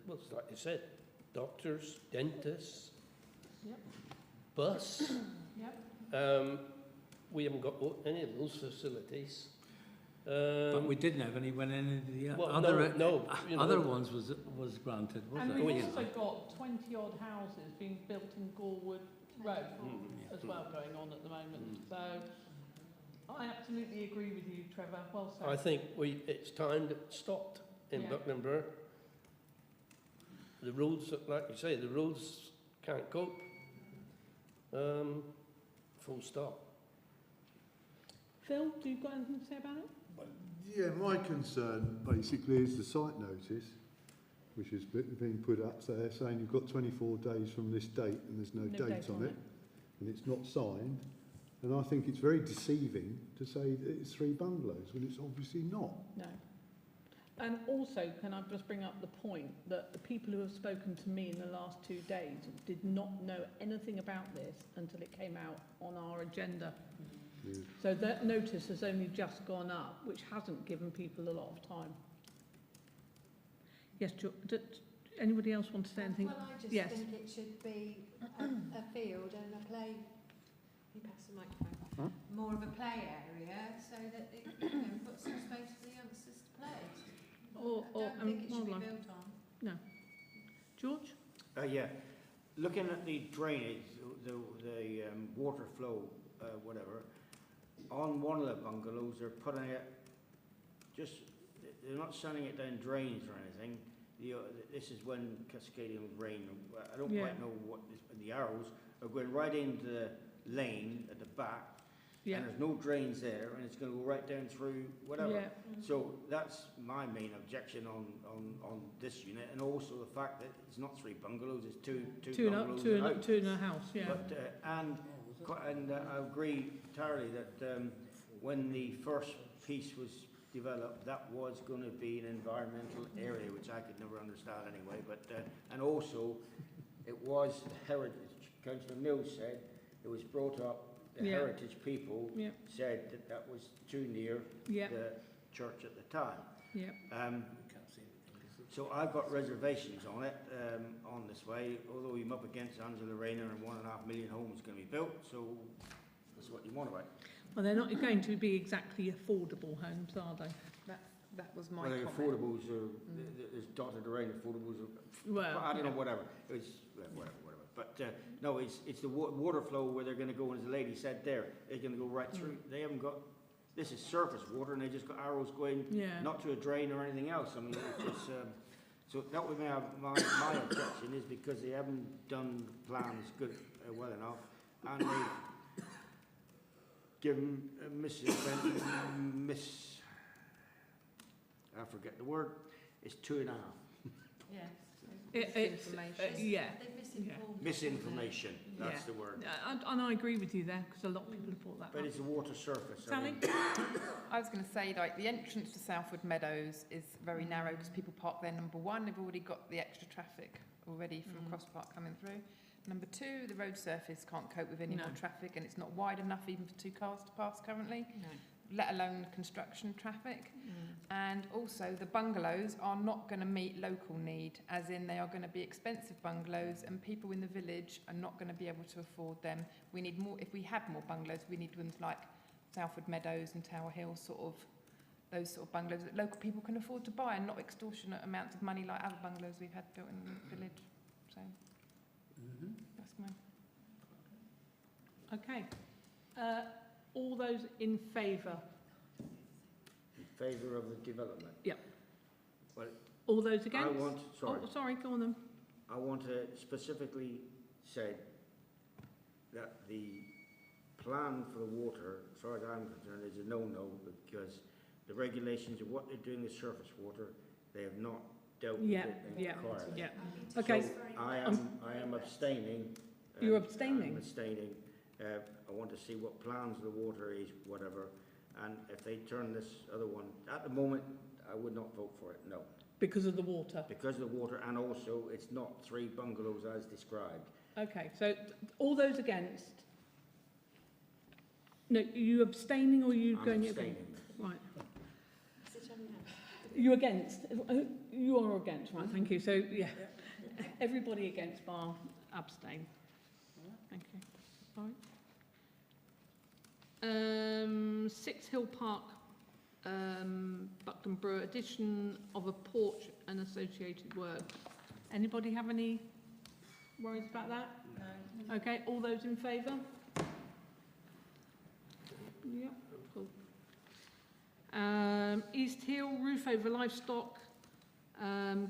well, it's like you said, doctors, dentists, bus. We haven't got any of those facilities. But we didn't have any when any of the Well, other ones was granted, wasn't And it? we've also got 20-odd houses being built in Gorwood Road as well going on at the moment. So I absolutely agree with you, Trevor. Well said. I think it's time that it stopped in Buckland Brewer. The roads, like you say, the roads can't cope. Full stop. Phil, do you got anything to say about it? Yeah, my concern basically is the site notice, which has been put up there saying you've got 24 days from this date and there's no date on it, and it's not signed. And I think it's very deceiving to say that it's 3 bungalows when it's obviously not. No. And also, can I just bring up the point that the people who have spoken to me in the last 2 days did not know anything about this until it came out on our agenda. Yeah. So that notice has only just gone up, which hasn't given people a lot of time. Yes, anybody else want to say anything? Well, I just think it should be a field and a play. You pass the microphone. More of a play area so that it puts some space for the youngsters to play. I don't think it should be built on. No. George? Yeah. Looking at the drainage, the water flow, whatever, on one of the bungalows, they're putting it they're not sending it down drains or anything. This is when cascading with rain. I don't quite know what the arrows are going right into the lane at the back, Yeah. And there's no drains there, and it's going to go right down through whatever. Yeah. So that's my main objection on this unit, and also the fact that it's not 3 bungalows, it's two bungalows and a house. Two in a house, yeah. But, and I agree entirely that when the first piece was developed, that was going to be an environmental area, which I could never understand anyway. But and also, it was heritage. Councillor Mills said it was brought up. The heritage people said that that was too near the church at the time. Yeah. So I've got reservations on it, on this way, although I'm up against Angela Rayner and 1.5 million homes going to be built, so that's what you want about it. Well, they're not going to be exactly affordable homes, are they? That was my Well, the comment. affordables are, there's dotted around affordables are, Well, I don't know, whatever. It's, whatever. But no, it's the water flow where they're going to go, and as the lady said there, they're going to go right through. They haven't got, this is surface water, and they just got arrows going, not to a drain or anything else. I mean, it's just, so that would be my objection, is because they haven't done plans good, well enough, and they've given I forget the word, it's 2.5. Yeah. Misinformation, that's the word. And I agree with you there, because a lot of people have thought that. But it's a water surface. Sally? I was going to say, like, the entrance to Southwood Meadows is very narrow because people park there. Number one, they've already got the extra traffic already from Cross Park coming through. Number two, the road surface can't cope with any more traffic, and it's not wide enough even for 2 cars to pass currently, let alone construction traffic. And also, the bungalows are not going to meet local need, as in they are going to be expensive bungalows, and people in the village are not going to be able to afford them. We need more. If we had more bungalows, we need ones like Southwood Meadows and Tower Hill, those sort of bungalows that local people can afford to buy, and not extortionate amounts of money like other bungalows we've had built in the village. So that's mine. Okay. All those in favour? In favour of the development? Yep. Well, all those against? Sorry. Oh, sorry, go on then. I want to specifically say that the plan for the water, as far as I'm concerned, is a no-no, because the regulations of what they're doing with surface water, they have not dealt with it entirely. Yeah. Okay. So I am abstaining. You're abstaining? I'm abstaining. I want to see what plans the water is, whatever, and if they turn this other one, at the moment, I would not vote for it, no. Because of the water? Because of the water, and also it's not 3 bungalows as described. Okay, so all those against? No, are you abstaining or are you I'm going abstaining. against? Right. You against? You are against, right, thank you. So, yeah, everybody against bar abstain. Thank you. Sorry. 6 Hill Park, Buckland Brewer, addition of a porch and associated works. Anybody have any worries about that? No. Okay, all those in favour? Yeah, cool. East Hill, roof over livestock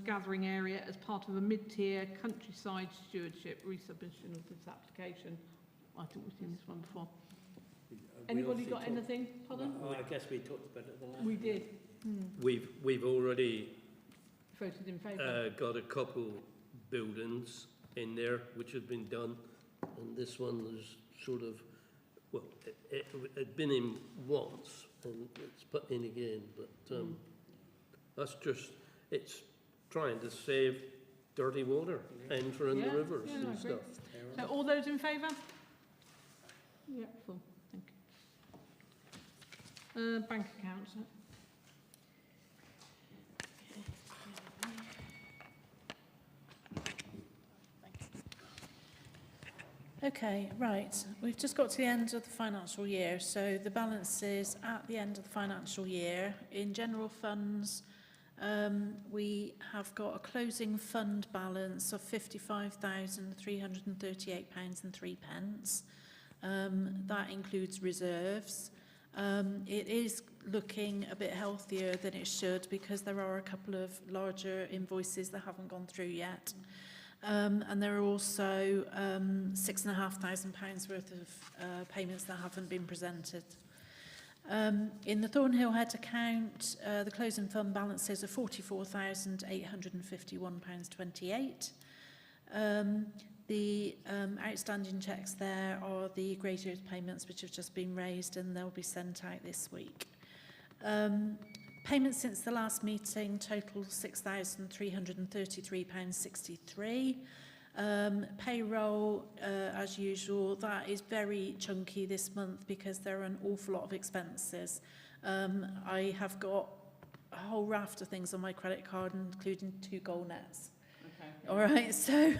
gathering area as part of a mid-tier countryside stewardship resubmission of this application. I think we've seen this one before. Anybody got anything? Pardon? I guess we talked about it the last We did. We've already voted in favour. got a couple buildings in there which have been done, and this one is sort of, well, it had been in once and it's put in again, but that's just, it's trying to save dirty water entering the rivers and stuff. So all those in favour? Yeah, full. Thank you. Bank accounts. Okay, right. We've just got to the end of the financial year. So the balance is at the end of the financial year. In general funds, we have got a closing fund balance of £55,338.03. That includes reserves. It is looking a bit healthier than it should because there are a couple of larger invoices that haven't gone through yet. And there are also £6,500 worth of payments that haven't been presented. In the Thornhill Head account, the closing fund balances are £44,851.28. The outstanding cheques there are the grade arrears payments which have just been raised, and they'll be sent out this week. Payments since the last meeting total £6,333.63. Payroll, as usual, that is very chunky this month because there are an awful lot of expenses. I have got a whole raft of things on my credit card, including 2 goal nets. Okay. All right, so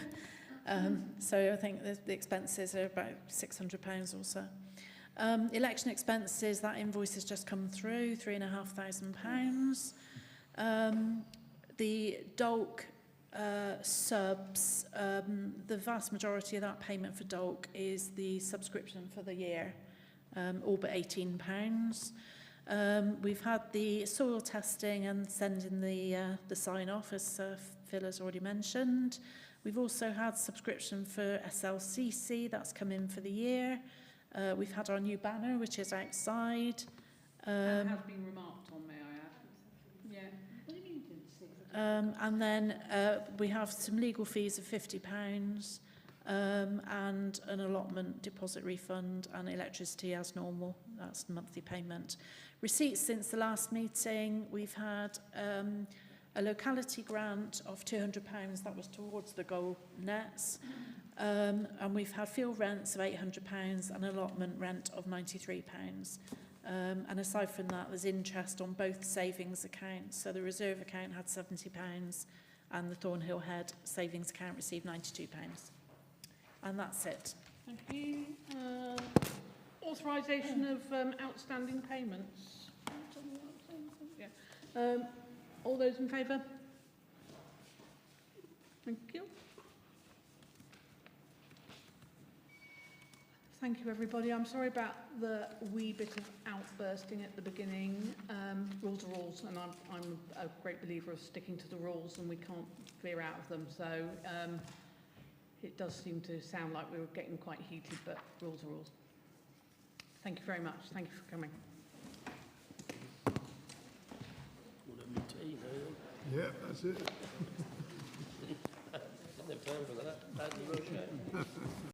I think the expenses are about £600 or so. Election expenses, that invoice has just come through, £3,500. The Dolk subs, the vast majority of that payment for Dolk is the subscription for the year, all but £18. We've had the soil testing and sending the sign-off, as Phil has already mentioned. We've also had subscription for SLCC, that's come in for the year. We've had our new banner, which is outside. That has been remarked on, may I add? Yeah. What do you mean you didn't see? And then we have some legal fees of £50 and an allotment deposit refund and electricity as normal. That's the monthly payment. Receipts since the last meeting, we've had a locality grant of £200, that was towards the goal nets. And we've had field rents of £800 and allotment rent of £93. And aside from that, there's interest on both savings accounts. So the reserve account had £70 and the Thornhill Head savings account received £92. And that's it. Thank you. Authorisation of outstanding payments. Yeah. All those in favour? Thank you. Thank you, everybody. I'm sorry about the wee bit of outbursting at the beginning. Rules are rules, and I'm a great believer of sticking to the rules, and we can't veer out of them. So it does seem to sound like we were getting quite heated, but rules are rules. Thank you very much. Thank you for coming. Yeah, that's it. Didn't have time for that. That's the rush out.